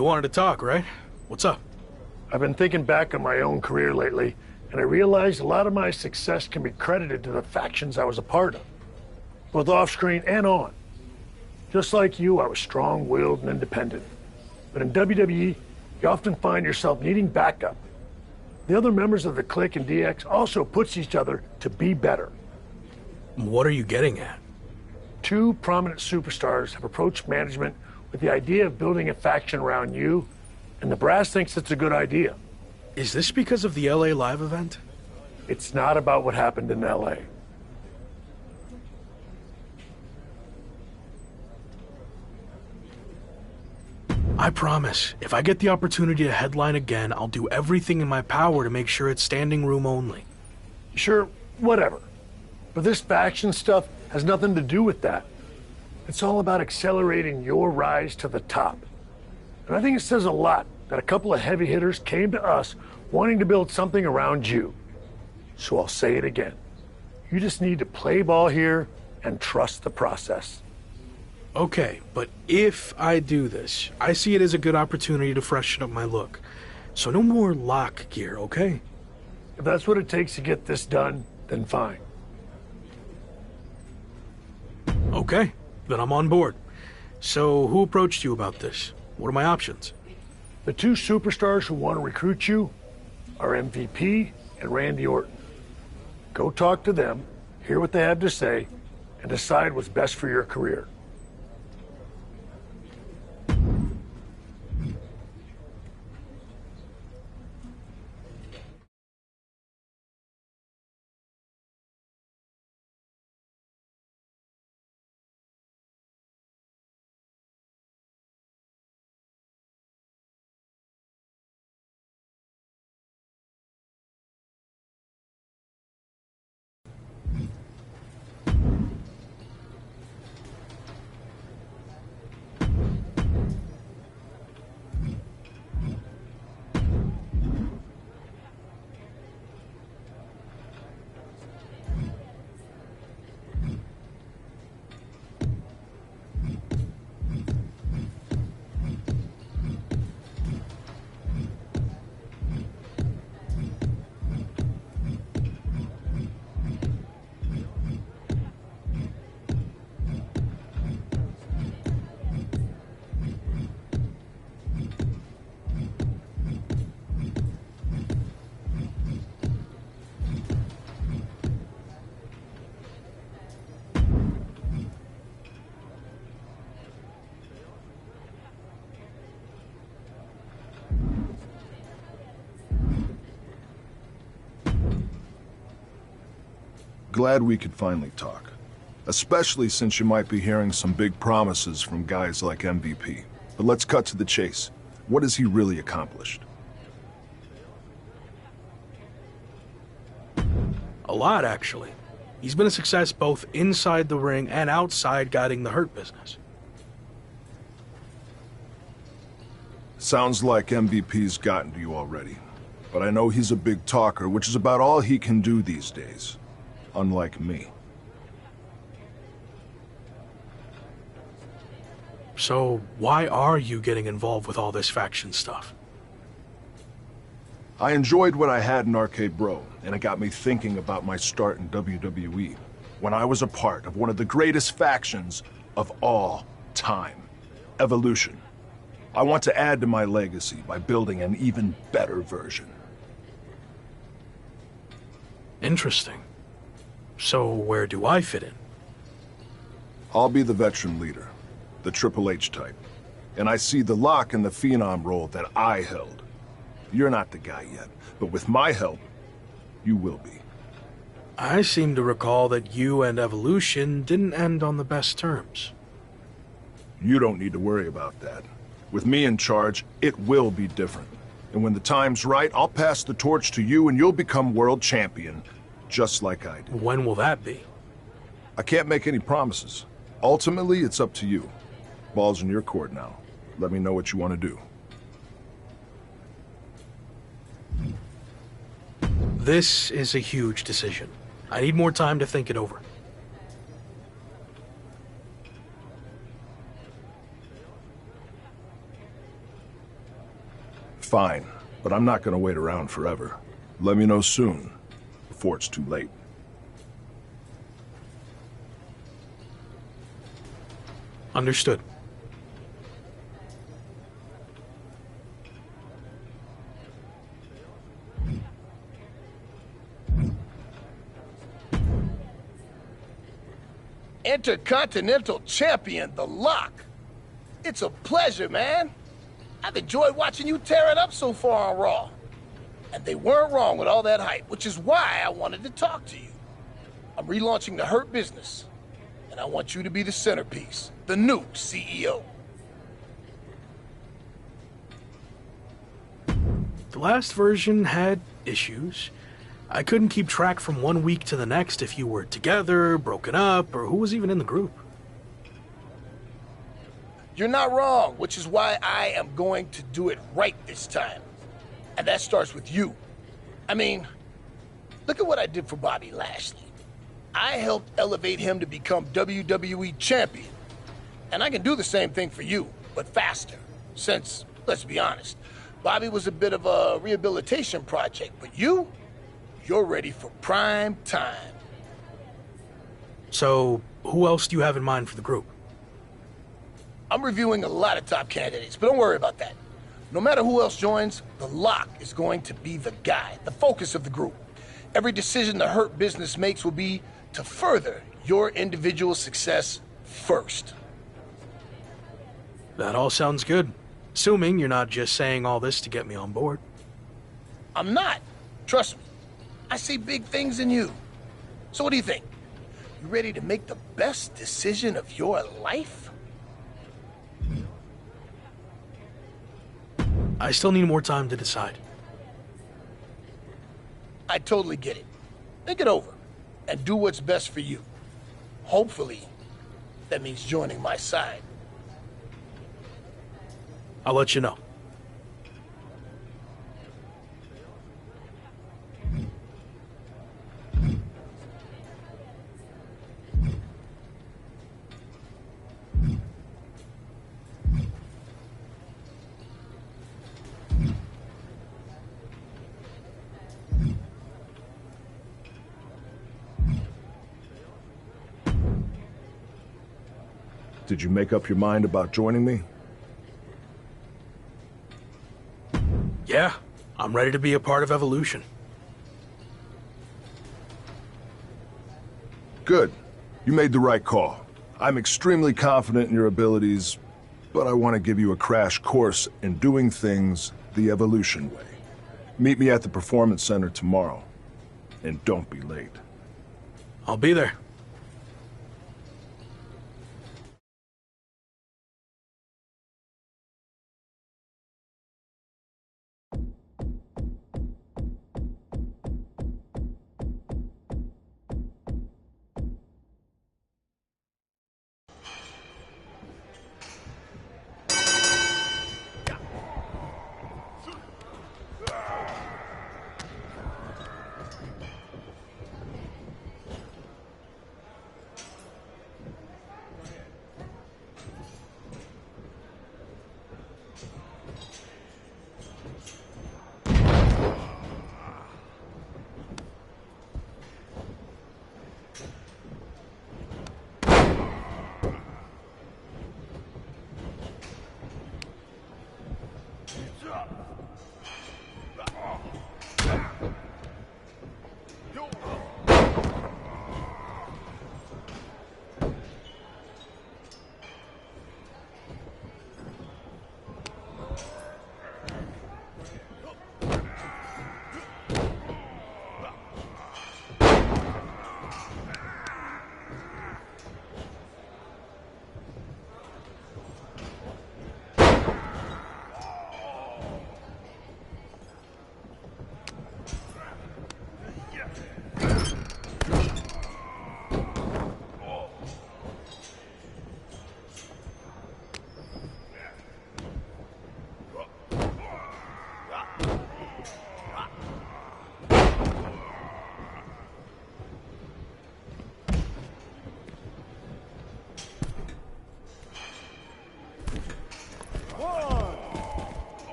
Speaker 7: You wanted to talk, right? What's up?
Speaker 6: I've been thinking back on my own career lately, and I realized a lot of my success can be credited to the factions I was a part of, both off-screen and on. Just like you, I was strong-willed and independent. But in WWE, you often find yourself needing backup. The other members of the Clique and DX also push each other to be better.
Speaker 7: What are you getting at?
Speaker 6: Two prominent superstars have approached management with the idea of building a faction around you, and the brass thinks it's a good idea.
Speaker 7: Is this because of the LA Live event?
Speaker 6: It's not about what happened in LA.
Speaker 7: I promise, if I get the opportunity to headline again, I'll do everything in my power to make sure it's standing room only.
Speaker 6: Sure, whatever. But this faction stuff has nothing to do with that. It's all about accelerating your rise to the top. And I think it says a lot that a couple of heavy hitters came to us wanting to build something around you. So I'll say it again. You just need to play ball here and trust the process.
Speaker 7: Okay, but if I do this, I see it as a good opportunity to freshen up my look. So no more lock gear, okay?
Speaker 6: If that's what it takes to get this done, then fine.
Speaker 7: Okay, then I'm on board. So who approached you about this? What are my options?
Speaker 6: The two superstars who want to recruit you are MVP and Randy Orton. Go talk to them, hear what they have to say, and decide what's best for your career.
Speaker 11: Glad we could finally talk. Especially since you might be hearing some big promises from guys like MVP. But let's cut to the chase. What has he really accomplished?
Speaker 7: A lot, actually. He's been a success both inside the ring and outside guiding the Hurt Business.
Speaker 11: Sounds like MVP's gotten to you already. But I know he's a big talker, which is about all he can do these days. Unlike me.
Speaker 7: So, why are you getting involved with all this faction stuff?
Speaker 11: I enjoyed what I had in Arcade Bro, and it got me thinking about my start in WWE, when I was a part of one of the greatest factions of all time, Evolution. I want to add to my legacy by building an even better version.
Speaker 7: Interesting. So, where do I fit in?
Speaker 11: I'll be the veteran leader, the Triple H type, and I see the Lock in the Phenom role that I held. You're not the guy yet, but with my help, you will be.
Speaker 7: I seem to recall that you and Evolution didn't end on the best terms.
Speaker 11: You don't need to worry about that. With me in charge, it will be different. And when the time's right, I'll pass the torch to you and you'll become world champion, just like I did.
Speaker 7: When will that be?
Speaker 11: I can't make any promises. Ultimately, it's up to you. Ball's in your court now. Let me know what you want to do.
Speaker 7: This is a huge decision. I need more time to think it over.
Speaker 11: Fine, but I'm not going to wait around forever. Let me know soon, before it's too late.
Speaker 7: Understood.
Speaker 12: Intercontinental Champion, The Lock. It's a pleasure, man. I've enjoyed watching you tear it up so far on Raw. And they weren't wrong with all that hype, which is why I wanted to talk to you. I'm relaunching the Hurt Business, and I want you to be the centerpiece, the new CEO.
Speaker 7: The last version had issues. I couldn't keep track from one week to the next if you were together, broken up, or who was even in the group.
Speaker 12: You're not wrong, which is why I am going to do it right this time. And that starts with you. I mean, look at what I did for Bobby Lashley. I helped elevate him to become WWE champion. And I can do the same thing for you, but faster. Since, let's be honest, Bobby was a bit of a rehabilitation project, but you're ready for prime time.
Speaker 7: So, who else do you have in mind for the group?
Speaker 12: I'm reviewing a lot of top candidates, but don't worry about that. No matter who else joins, The Lock is going to be the guy, the focus of the group. Every decision the Hurt Business makes will be to further your individual success first.
Speaker 7: That all sounds good. Assuming you're not just saying all this to get me on board.
Speaker 12: I'm not. Trust me. I see big things in you. So what do you think? You ready to make the best decision of your life?
Speaker 7: I still need more time to decide.
Speaker 12: I totally get it. Think it over and do what's best for you. Hopefully, that means joining my side.
Speaker 7: I'll let you know.
Speaker 11: Did you make up your mind about joining me?
Speaker 7: Yeah, I'm ready to be a part of Evolution.
Speaker 11: Good. You made the right call. I'm extremely confident in your abilities, but I want to give you a crash course in doing things the Evolution way. Meet me at the Performance Center tomorrow, and don't be late.
Speaker 7: I'll be there.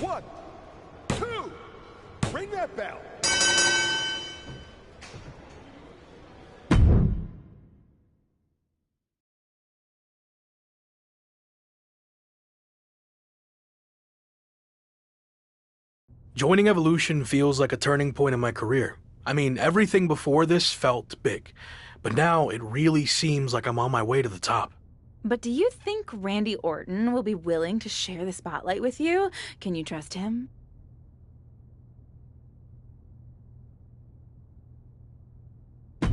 Speaker 4: One, two, ring that bell.
Speaker 7: Joining Evolution feels like a turning point in my career. I mean, everything before this felt big, but now it really seems like I'm on my way to the top.
Speaker 8: But do you think Randy Orton will be willing to share the spotlight with you? Can you trust him?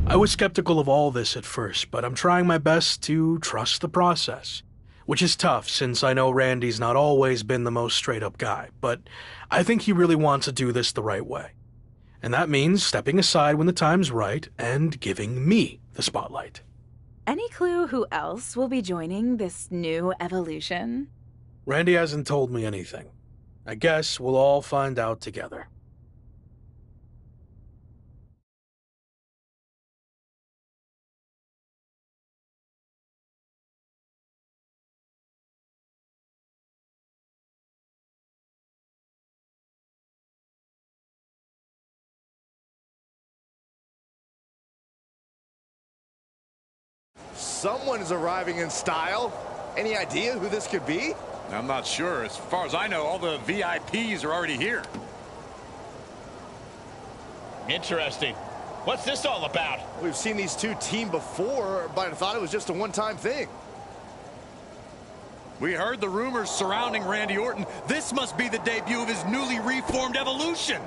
Speaker 7: I was skeptical of all this at first, but I'm trying my best to trust the process. Which is tough since I know Randy's not always been the most straight-up guy, but I think he really wants to do this the right way. And that means stepping aside when the time's right and giving me the spotlight.
Speaker 8: Any clue who else will be joining this new evolution?
Speaker 7: Randy hasn't told me anything. I guess we'll all find out together.
Speaker 4: Someone is arriving in style. Any idea who this could be?
Speaker 2: I'm not sure. As far as I know, all the VIPs are already here.
Speaker 3: Interesting. What's this all about?
Speaker 4: We've seen these two team before, but I thought it was just a one-time thing.
Speaker 2: We heard the rumors surrounding Randy Orton. This must be the debut of his newly reformed Evolution.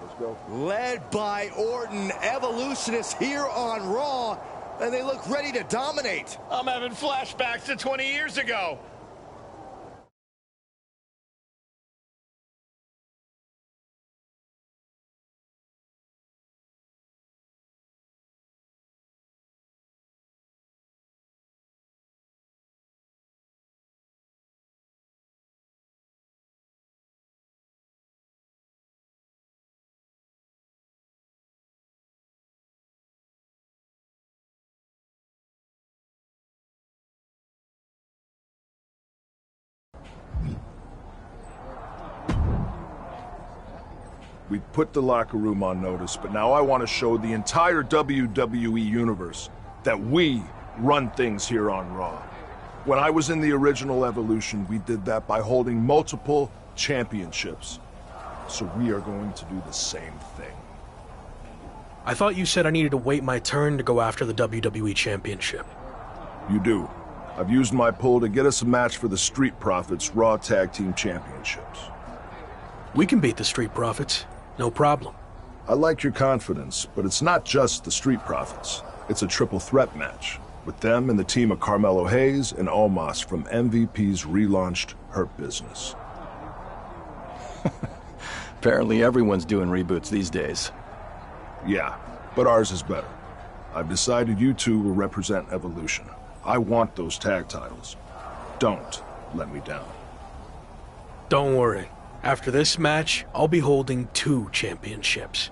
Speaker 4: Let's go. Led by Orton, Evolution is here on Raw, and they look ready to dominate.
Speaker 3: I'm having flashbacks to 20 years ago.
Speaker 11: We put the locker room on notice, but now I want to show the entire WWE universe that we run things here on Raw. When I was in the original Evolution, we did that by holding multiple championships. So we are going to do the same thing.
Speaker 7: I thought you said I needed to wait my turn to go after the WWE Championship.
Speaker 11: You do. I've used my pull to get us a match for the Street Profits Raw Tag Team Championships.
Speaker 7: We can beat the Street Profits. No problem.
Speaker 11: I like your confidence, but it's not just the Street Profits. It's a triple threat match, with them and the team of Carmelo Hayes and Omos from MVP's relaunched Hurt Business.
Speaker 9: Apparently everyone's doing reboots these days.
Speaker 11: Yeah, but ours is better. I've decided you two will represent Evolution. I want those tag titles. Don't let me down.
Speaker 7: Don't worry. After this match, I'll be holding 2 championships.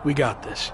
Speaker 7: We got this.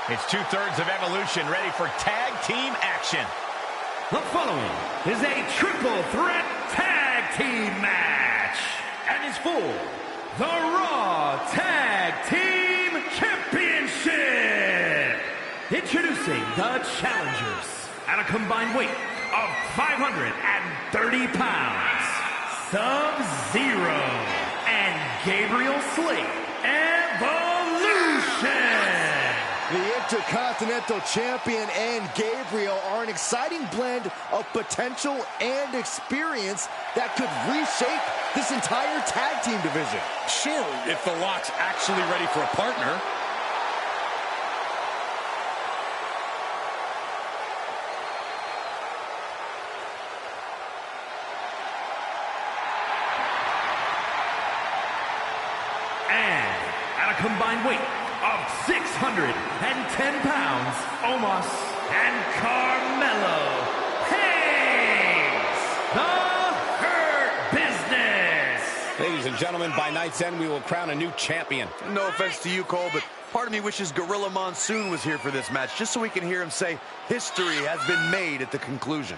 Speaker 3: It's 2/3 of Evolution ready for tag team action.
Speaker 10: The following is a triple threat tag team match and is for the Raw Tag Team Championship. Introducing the challengers at a combined weight of 530 pounds, Sub-Zero and Gabriel Slate Evolution.
Speaker 4: The Intercontinental Champion and Gabriel are an exciting blend of potential and experience that could reshape this entire tag team division.
Speaker 2: Sure, if the Lock's actually ready for a partner.
Speaker 10: And at a combined weight of 610 pounds, Omos and Carmelo Hayes, the Hurt Business.
Speaker 13: Ladies and gentlemen, by night's end, we will crown a new champion.
Speaker 14: No offense to you, Cole, but part of me wishes Gorilla Monsoon was here for this match, just so we can hear him say history has been made at the conclusion.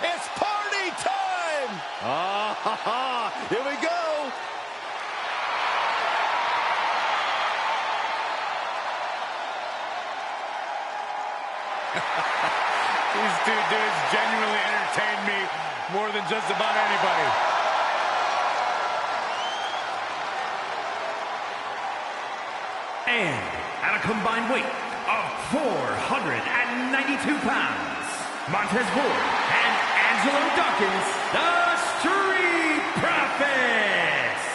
Speaker 4: It's party time! Here we go!
Speaker 2: He's
Speaker 3: dude does genuinely entertain me more than just about anybody.
Speaker 10: And at a combined weight of 492 pounds, Montez Ford and Angelo Dawkins, the Street Profits.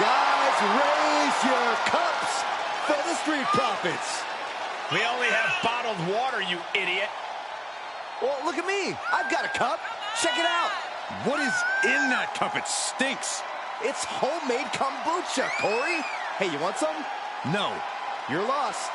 Speaker 4: Guys, raise your cups for the Street Profits.
Speaker 3: We only have bottled water, you idiot.
Speaker 4: Well, look at me. I've got a cup. Check it out.
Speaker 14: What is in that cup? It stinks.
Speaker 4: It's homemade kombucha, Corey. Hey, you want some?
Speaker 14: No.
Speaker 4: Your loss.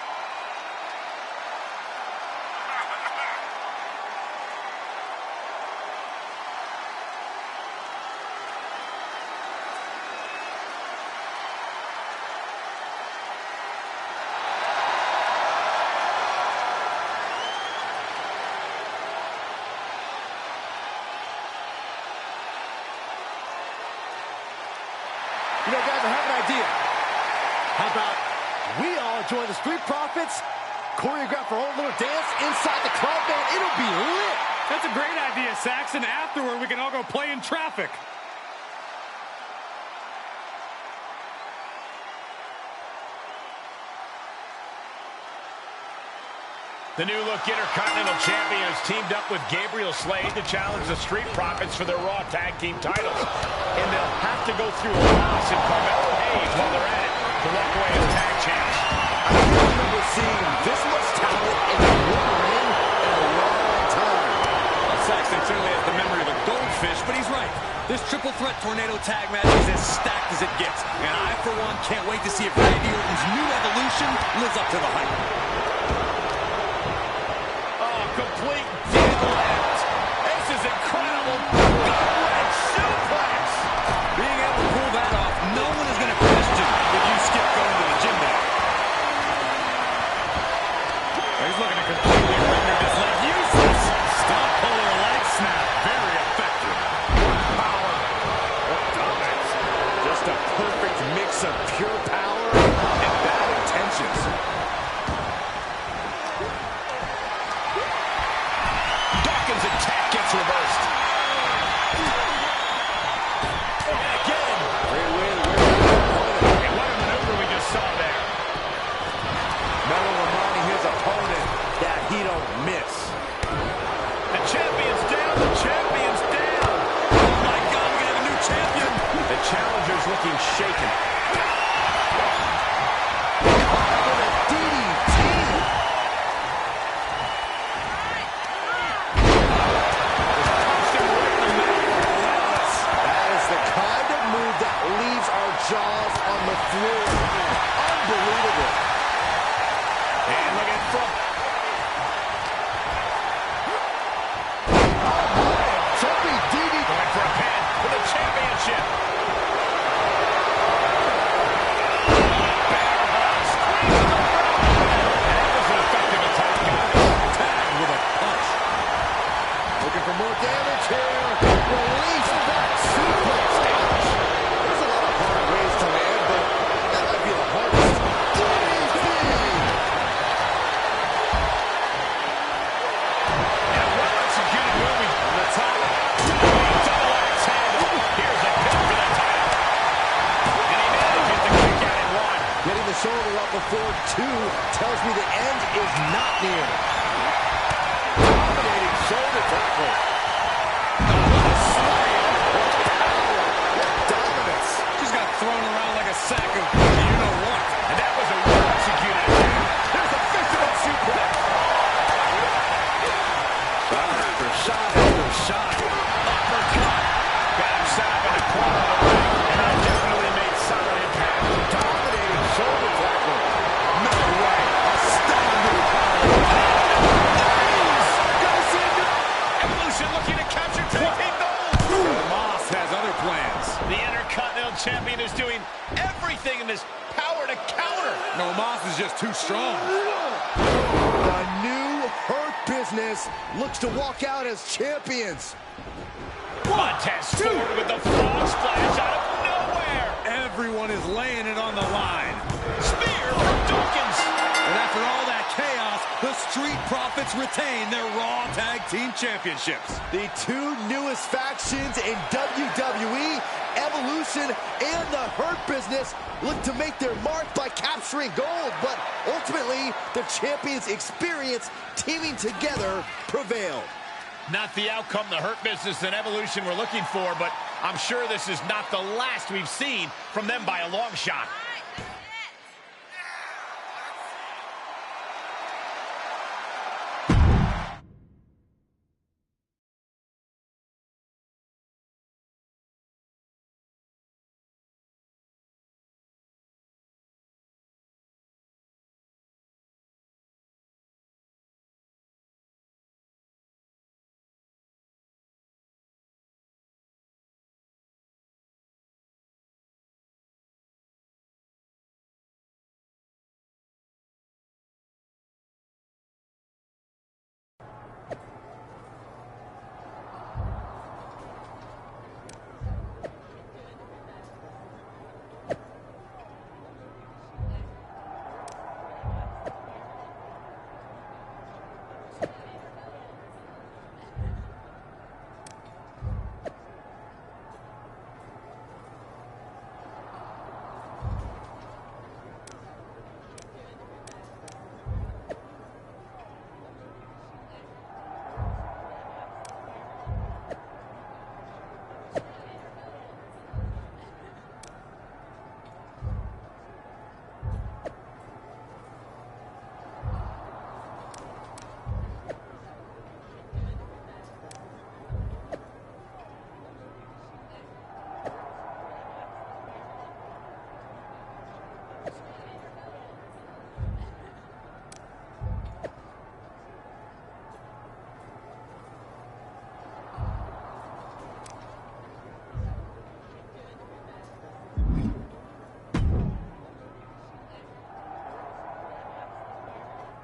Speaker 4: You know, guys, I have an idea. How about we all join the Street Profits, choreograph our own little dance inside the club, man? It'll be lit.
Speaker 3: That's a great idea, Saxon. Afterward, we can all go play in traffic. The new look Intercontinental Champion has teamed up with Gabriel Slade to challenge the Street Profits for their Raw Tag Team titles. And they'll have to go through Ross and Carmelo Hayes while they're at it to walk away as tag champs.
Speaker 4: I don't remember seeing this much talent in the one ring in a long time.
Speaker 2: Well, Saxon certainly has the memory of a goldfish, but he's right. This triple threat tornado tag match is as stacked as it gets. And I, for one, can't wait to see if Randy Orton's new evolution lives up to the hype.
Speaker 3: Complete deadlift. This is incredible. Gut suplex.
Speaker 2: Being able to pull that off, no one is going to question if you skip going to the gym now. He's looking to completely render this leg useless. Stomp puller leg snap. Very effective.
Speaker 3: Power.
Speaker 14: Dominance. Just a perfect mix of pure power and bad intentions.
Speaker 3: Attack gets reversed. And again. And what a maneuver we just saw there.
Speaker 14: Melo reminding his opponent that he don't miss.
Speaker 3: The champion's down. The champion's down.
Speaker 2: Oh my God, we have a new champion.
Speaker 14: The challenger's looking shaken.
Speaker 4: Jaws on the floor. Unbelievable.
Speaker 3: And look at front.
Speaker 4: Oh my, jumping DDT.
Speaker 3: Going for a pin for the championship. And that was an effective attack, guys.
Speaker 2: Tag with a punch.
Speaker 4: Looking for more damage here. Release that suplex. Ways to land, but that might be the hardest.
Speaker 3: And a well-executed movie on the top. Double axe handle. Here's a pin for the title. And he manages to kick out in one.
Speaker 4: Getting the shoulder up before two tells me the end is not near. Dominating shoulder tackle.
Speaker 3: What a slam.
Speaker 4: Dominance.
Speaker 2: Just got thrown around like a sack of you-know-what.
Speaker 3: And that was a well-executed attack. There's a fist-of-a suplex.
Speaker 14: Shot after shot after shot.
Speaker 3: Uppercut. Got him set up in the corner of the ring. And that definitely made solid impact.
Speaker 4: Dominating shoulder tackle. No way. Astounding power.
Speaker 3: Evolution looking to capture tag team gold.
Speaker 2: Moss has other plans.
Speaker 3: The Intercontinental Champion is doing everything in his power to counter.
Speaker 2: No, Moss is just too strong.
Speaker 4: The new Hurt Business looks to walk out as champions.
Speaker 3: Montez Ford with the frog splash out of nowhere.
Speaker 2: Everyone is laying it on the line.
Speaker 3: Spear from Dawkins.
Speaker 2: And after all that chaos, the Street Profits retain their Raw Tag Team Championships.
Speaker 4: The two newest factions in WWE, Evolution and the Hurt Business, look to make their mark by capturing gold, but ultimately, the champions' experience teaming together prevailed.
Speaker 3: Not the outcome the Hurt Business and Evolution were looking for, but I'm sure this is not the last we've seen from them by a long shot.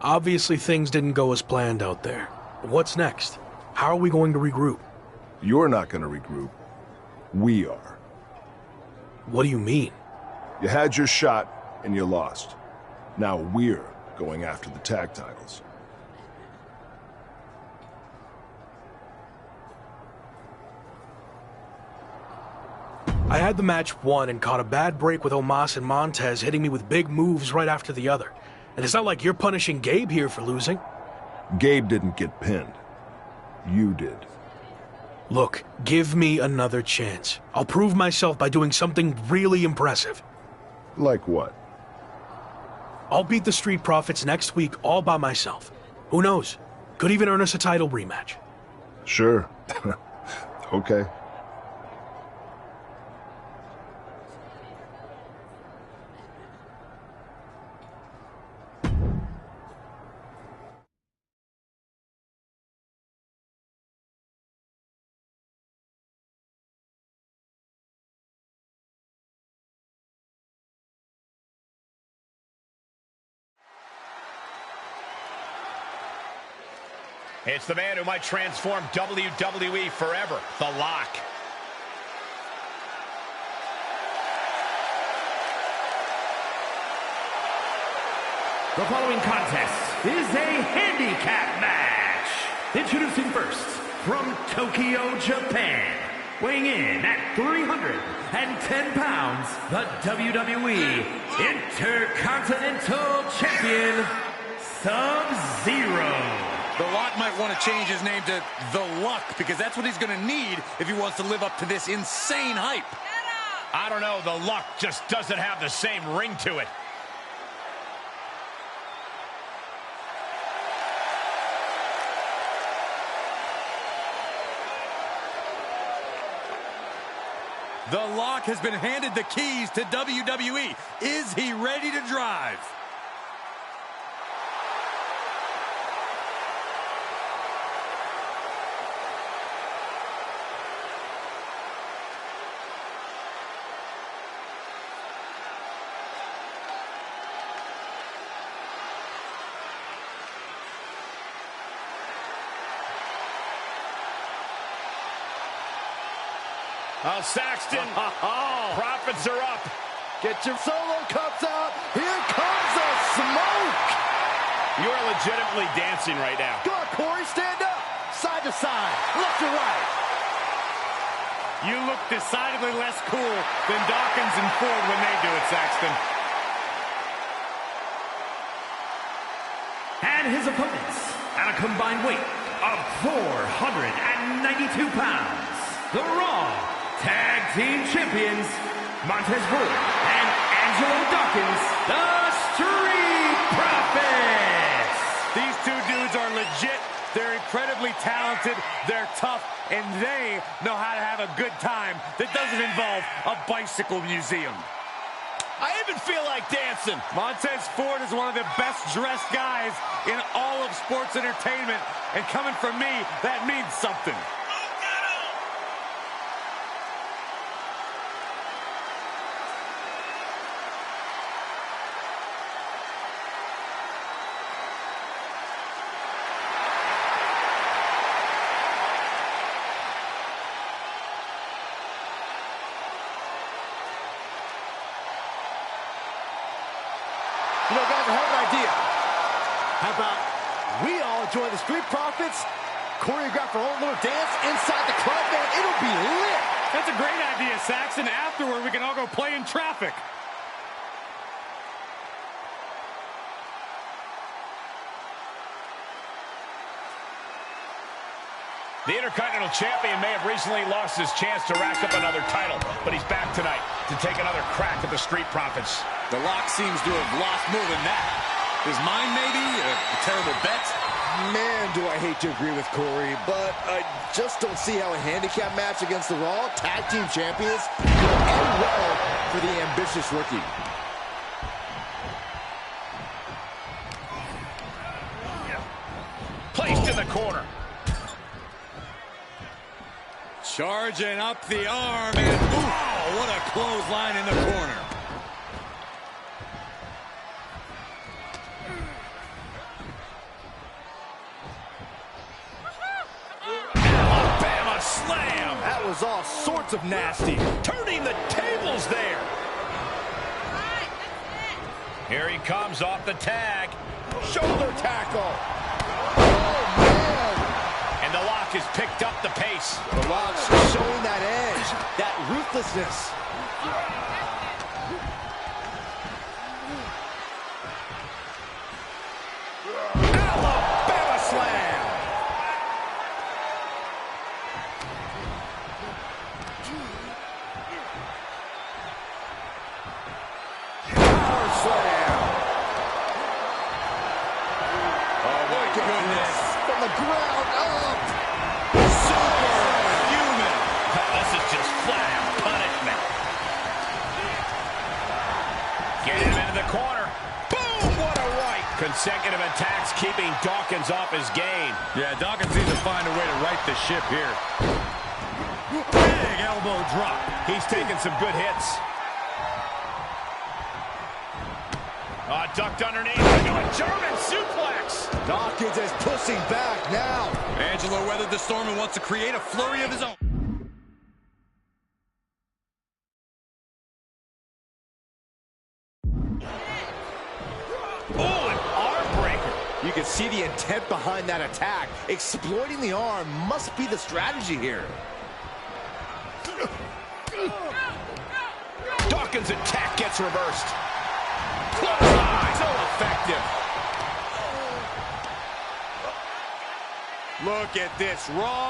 Speaker 7: Obviously, things didn't go as planned out there. What's next? How are we going to regroup?
Speaker 11: You're not going to regroup. We are.
Speaker 7: What do you mean?
Speaker 11: You had your shot, and you lost. Now we're going after the tag titles.
Speaker 7: I had the match won and caught a bad break with Omos and Montez hitting me with big moves right after the other. And it's not like you're punishing Gabe here for losing.
Speaker 11: Gabe didn't get pinned. You did.
Speaker 7: Look, give me another chance. I'll prove myself by doing something really impressive.
Speaker 11: Like what?
Speaker 7: I'll beat the Street Profits next week all by myself. Who knows? Could even earn us a title rematch.
Speaker 11: Sure. Okay.
Speaker 3: It's the man who might transform WWE forever, The Lock.
Speaker 10: The following contest is a handicap match. Introducing first, from Tokyo, Japan, weighing in at 310 pounds, the WWE Intercontinental Champion, Sub-Zero.
Speaker 2: The Lock might want to change his name to The Luck, because that's what he's going to need if he wants to live up to this insane hype.
Speaker 3: I don't know, The Luck just doesn't have the same ring to it.
Speaker 2: The Lock has been handed the keys to WWE. Is he ready to drive?
Speaker 3: Oh, Saxton, profits are up.
Speaker 4: Get your solo cups out. Here comes the smoke.
Speaker 3: You're legitimately dancing right now.
Speaker 4: Go on, Corey, stand up. Side to side, left to right.
Speaker 13: You look decidedly less cool than Dawkins and Ford when they do it, Saxton.
Speaker 10: And his opponents, at a combined weight of 492 pounds, the Raw Tag Team Champions, Montez Ford and Angelo Dawkins, the Street Profits.
Speaker 13: These two dudes are legit. They're incredibly talented, they're tough, and they know how to have a good time that doesn't involve a bicycle museum.
Speaker 2: I even feel like dancing.
Speaker 13: Montez Ford is one of the best-dressed guys in all of sports entertainment, and coming from me, that means something.
Speaker 4: You know, guys, I have an idea. How about we all join the Street Profits, choreograph our own little dance inside the club, man? It'll be lit.
Speaker 13: That's a great idea, Saxon. Afterward, we can all go play in traffic.
Speaker 3: The Intercontinental Champion may have recently lost his chance to rack up another title, but he's back tonight to take another crack at the Street Profits.
Speaker 2: The Lock seems to have lost more than that. His mind, maybe? A terrible bet?
Speaker 4: Man, do I hate to agree with Corey, but I just don't see how a handicap match against the Raw Tag Team Champions could end well for the ambitious rookie.
Speaker 3: Placed in the corner.
Speaker 2: Charging up the arm, and oh, what a clothesline in the corner.
Speaker 3: Alabama slam.
Speaker 4: That was all sorts of nasty.
Speaker 3: Turning the tables there. Here he comes off the tag.
Speaker 4: Shoulder tackle.
Speaker 3: And the Lock has picked up the pace.
Speaker 4: The Lock's showing that edge, that ruthlessness.
Speaker 3: Alabama slam.
Speaker 4: Power slam.
Speaker 2: Oh, my goodness.
Speaker 4: From the ground up.
Speaker 2: Superhuman.
Speaker 3: This is just flat-out punishment. Get him into the corner. Boom! What a right. Consecutive attacks keeping Dawkins off his game.
Speaker 2: Yeah, Dawkins needs to find a way to right the ship here. Big elbow drop.
Speaker 3: He's taking some good hits. Ducked underneath into a German suplex.
Speaker 4: Dawkins is pushing back now.
Speaker 2: Angelo weathered the storm and wants to create a flurry of his own.
Speaker 3: Oh, an arm breaker.
Speaker 4: You can see the intent behind that attack. Exploiting the arm must be the strategy here.
Speaker 3: Dawkins' attack gets reversed. Clothesline, so effective.
Speaker 2: Look at this Raw.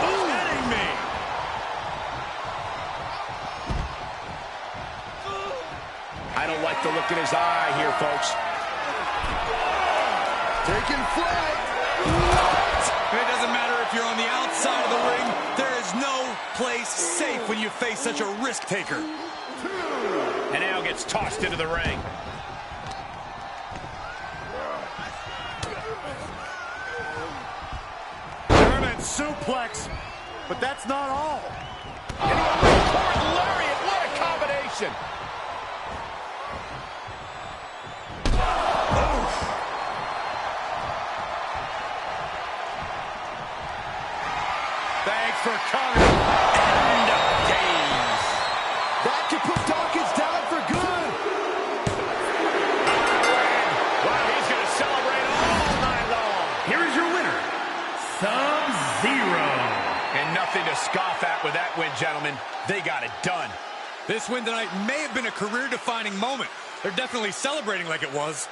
Speaker 2: Kidding me.
Speaker 3: I don't like the look in his eye here, folks.
Speaker 4: Taking flight.
Speaker 2: It doesn't matter if you're on the outside of the ring. There is no place safe when you face such a risk taker.
Speaker 3: And now gets tossed into the ring.
Speaker 2: German suplex, but that's not all.
Speaker 3: Lariat, what a combination.
Speaker 2: Thanks for coming.
Speaker 3: End of days.
Speaker 4: That could put Dawkins down for good.
Speaker 3: Wow, he's going to celebrate all And nothing to scoff at with that win, gentlemen. They got it done.
Speaker 2: This win tonight may have been a career-defining moment. They're definitely celebrating like it was.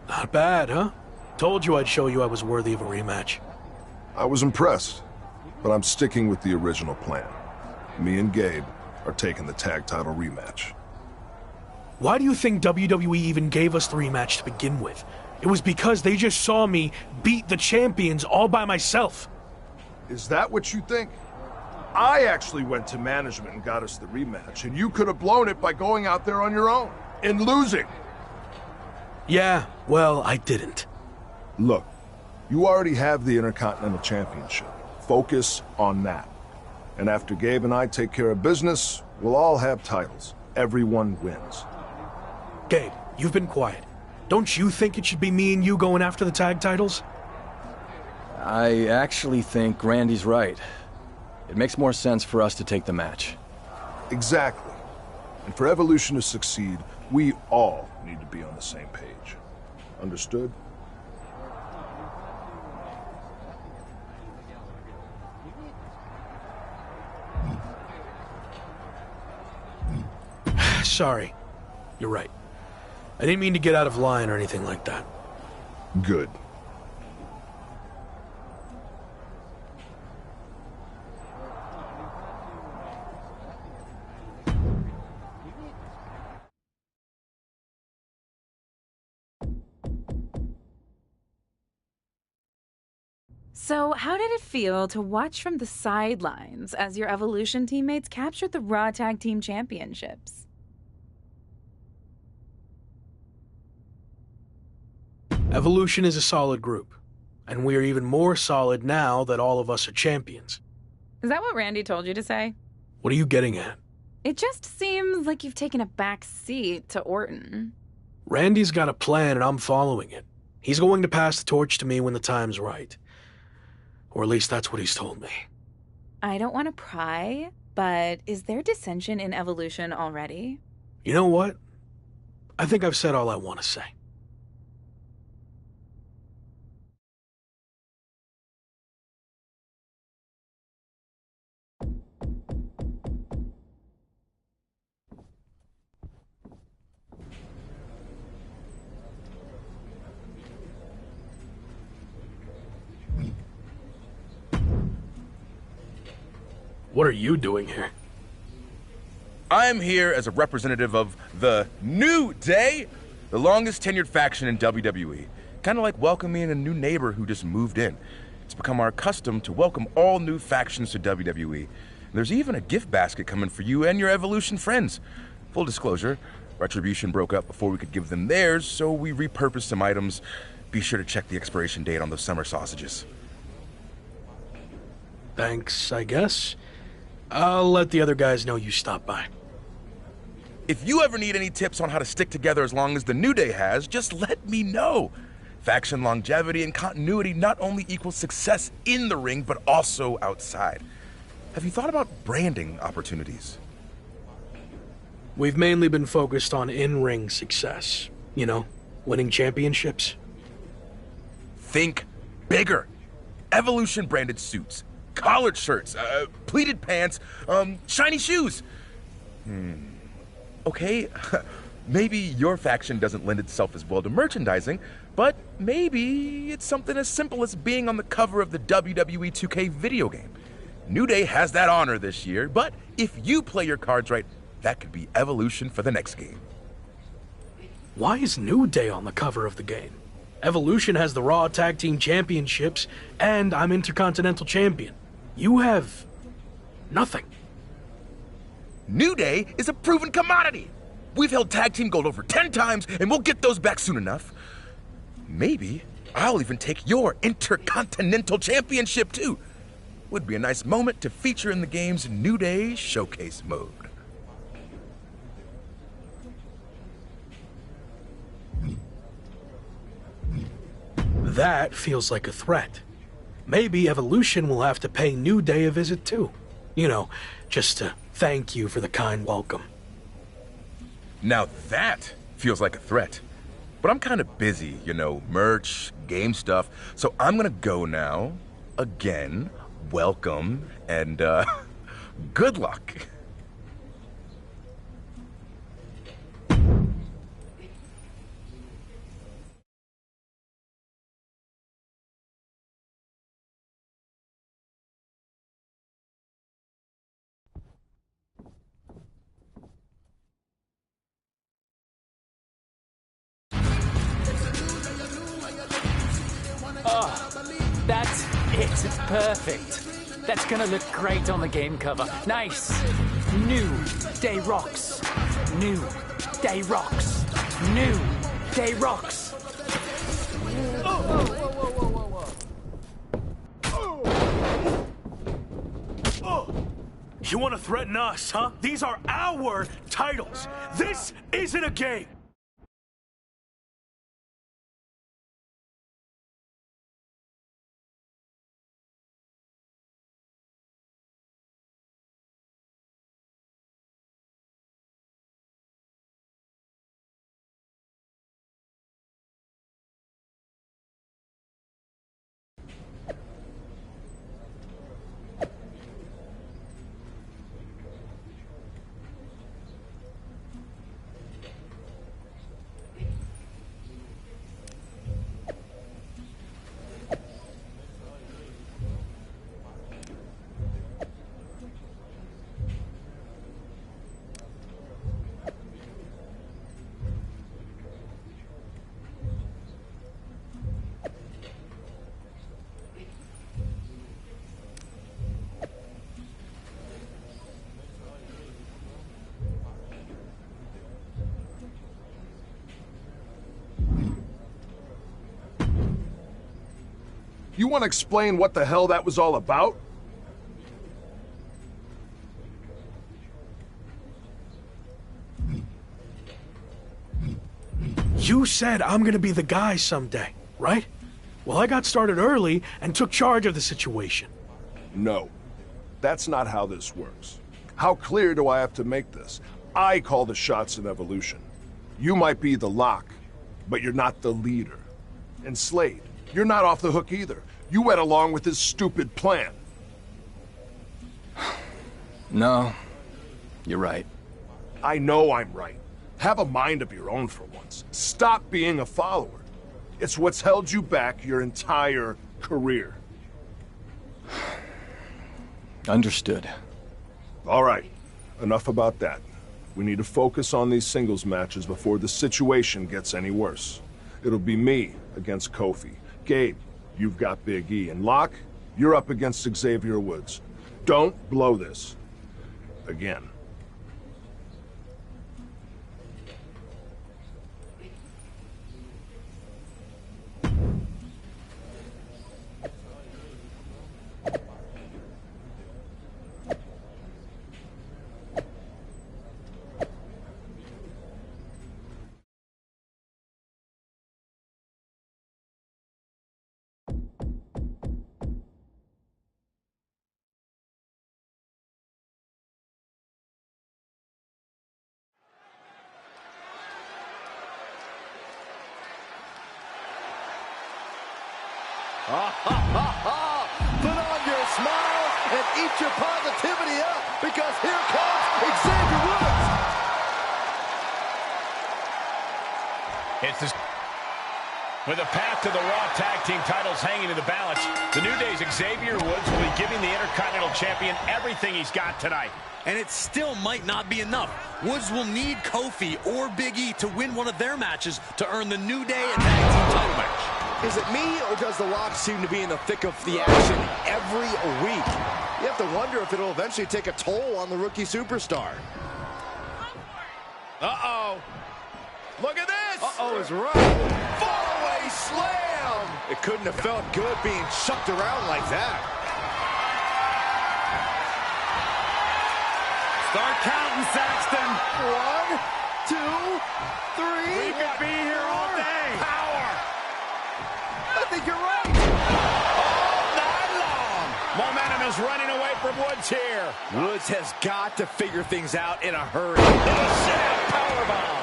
Speaker 7: Not bad, huh? Told you I'd show you I was worthy of a rematch.
Speaker 11: I was impressed, but I'm sticking with the original plan. Me and Gabe are taking the tag title rematch.
Speaker 7: Why do you think WWE even gave us the rematch to begin with? It was because they just saw me beat the champions all by myself.
Speaker 11: Is that what you think? I actually went to management and got us the rematch, and you could have blown it by going out there on your own and losing.
Speaker 7: Yeah, well, I didn't.
Speaker 11: Look, you already have the Intercontinental Championship. Focus on that. And after Gabe and I take care of business, we'll all have titles. Everyone wins.
Speaker 7: Gabe, you've been quiet. Don't you think it should be me and you going after the tag titles?
Speaker 9: I actually think Randy's right. It makes more sense for us to take the match.
Speaker 11: Exactly. And for Evolution to succeed, we all need to be on the same page. Understood?
Speaker 7: Sorry. You're right. I didn't mean to get out of line or anything like that.
Speaker 11: Good.
Speaker 8: So, how did it feel to watch from the sidelines as your Evolution teammates captured the Raw Tag Team Championships?
Speaker 7: Evolution is a solid group, and we are even more solid now that all of us are champions.
Speaker 8: Is that what Randy told you to say?
Speaker 7: What are you getting at?
Speaker 8: It just seems like you've taken a back seat to Orton.
Speaker 7: Randy's got a plan and I'm following it. He's going to pass the torch to me when the time's right. Or at least that's what he's told me.
Speaker 8: I don't want to pry, but is there dissension in Evolution already?
Speaker 7: You know what? I think I've said all I want to say. What are you doing here?
Speaker 15: I'm here as a representative of the New Day, the longest tenured faction in WWE. Kind of like welcoming a new neighbor who just moved in. It's become our custom to welcome all new factions to WWE. There's even a gift basket coming for you and your Evolution friends. Full disclosure, Retribution broke up before we could give them theirs, so we repurposed some items. Be sure to check the expiration date on those summer sausages.
Speaker 7: Thanks, I guess. I'll let the other guys know you stopped by.
Speaker 15: If you ever need any tips on how to stick together as long as the New Day has, just let me know. Faction longevity and continuity not only equals success in the ring, but also outside. Have you thought about branding opportunities?
Speaker 7: We've mainly been focused on in-ring success. You know, winning championships.
Speaker 15: Think bigger. Evolution branded suits, collared shirts, pleated pants, shiny shoes. Okay, maybe your faction doesn't lend itself as well to merchandising, But maybe it's something as simple as being on the cover of the WWE 2K video game. New Day has that honor this year, but if you play your cards right, that could be Evolution for the next game.
Speaker 7: Why is New Day on the cover of the game? Evolution has the Raw Tag Team Championships, and I'm Intercontinental Champion. You have nothing.
Speaker 15: New Day is a proven commodity. We've held tag team gold over 10 times, and we'll get those back soon enough. Maybe I'll even take your Intercontinental Championship, too. Would be a nice moment to feature in the game's New Day Showcase mode.
Speaker 7: That feels like a threat. Maybe Evolution will have to pay New Day a visit, too. You know, just to thank you for the kind welcome.
Speaker 15: Now that feels like a threat. But I'm kind of busy, you know, merch, game stuff. So I'm gonna go now. Again, welcome, and good luck.
Speaker 16: That's it. It's perfect. That's gonna look great on the game cover. Nice. New Day rocks. New Day rocks. New Day rocks.
Speaker 10: You want to threaten us, huh? These are our titles. This isn't a game.
Speaker 11: You want to explain what the hell that was all about?
Speaker 7: You said I'm gonna be the guy someday, right? Well, I got started early and took charge of the situation.
Speaker 11: No. That's not how this works. How clear do I have to make this? I call the shots in Evolution. You might be the lock, but you're not the leader. And Slade, you're not off the hook either. You went along with his stupid plan.
Speaker 9: No, you're right.
Speaker 11: I know I'm right. Have a mind of your own for once. Stop being a follower. It's what's held you back your entire career.
Speaker 9: Understood.
Speaker 11: All right, enough about that. We need to focus on these singles matches before the situation gets any worse. It'll be me against Kofi. Gabe, you've got Big E. And Locke, you're up against Xavier Woods. Don't blow this. Again.
Speaker 4: Put on your smile and eat your positivity up, because here comes Xavier Woods.
Speaker 3: It's this. With a path to the Raw Tag Team titles hanging in the balance, the New Day's Xavier Woods will be giving the Intercontinental Champion everything he's got tonight.
Speaker 2: And it still might not be enough. Woods will need Kofi or Big E to win one of their matches to earn the New Day a tag team title match.
Speaker 4: Is it me, or does The Rock seem to be in the thick of the action every week? You have to wonder if it'll eventually take a toll on the rookie superstar.
Speaker 3: Uh-oh. Look at this!
Speaker 4: Uh-oh is right. Fallaway slam! It couldn't have felt good being chucked around like that.
Speaker 13: Start counting, Saxton.
Speaker 4: 1, 2, 3.
Speaker 13: We could be here all day.
Speaker 3: Power!
Speaker 4: I think you're right.
Speaker 3: All night long! Momentum is running away from Woods here.
Speaker 4: Woods has got to figure things out in a hurry.
Speaker 3: Powerbomb!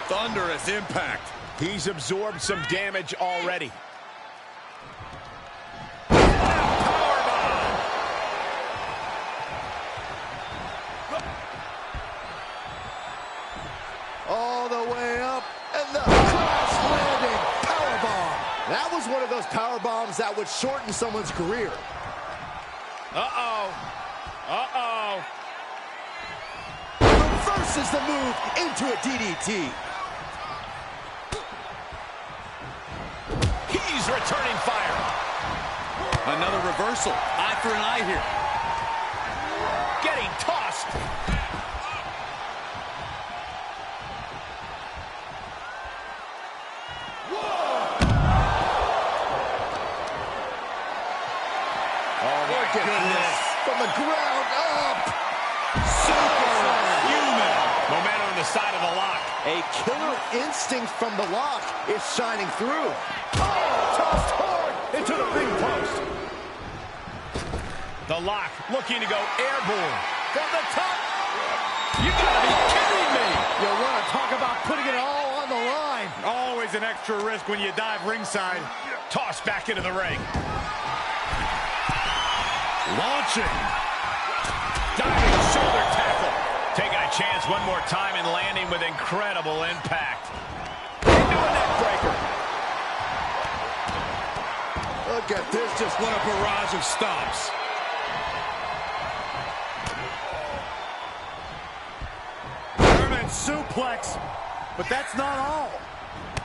Speaker 2: Thunderous impact.
Speaker 3: He's absorbed some damage already.
Speaker 4: All the way up, and the crash landing powerbomb. That was one of those power bombs that would shorten someone's career.
Speaker 3: Uh-oh. Uh-oh.
Speaker 4: Reverses the move into a DDT.
Speaker 3: He's returning fire.
Speaker 2: Another reversal. Eye for an eye here.
Speaker 3: Getting tossed.
Speaker 4: Oh my goodness. From the ground up.
Speaker 3: Superhuman. Momentum on the side of the lock.
Speaker 4: A killer instinct from the lock is shining through. Oh, tossed hard into the big post.
Speaker 3: The lock looking to go airborne. From the top. You gotta be kidding me.
Speaker 4: You want to talk about putting it all on the line.
Speaker 13: Always an extra risk when you dive ringside.
Speaker 3: Tossed back into the ring.
Speaker 13: Launching.
Speaker 3: Diving shoulder tackle. Taking a chance one more time and landing with incredible impact. Into a neck breaker.
Speaker 4: Look at this, just
Speaker 2: What a barrage of stomps.
Speaker 13: German suplex. But that's not all.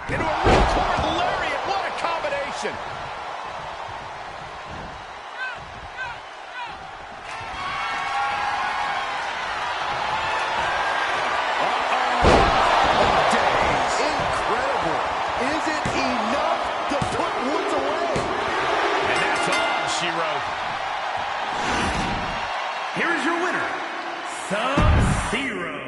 Speaker 3: Into a ripcord lariat. What a combination.
Speaker 4: incredible. Is it enough to put Woods away?
Speaker 3: And that's all she wrote.
Speaker 10: Here is your winner, Sub-Zero.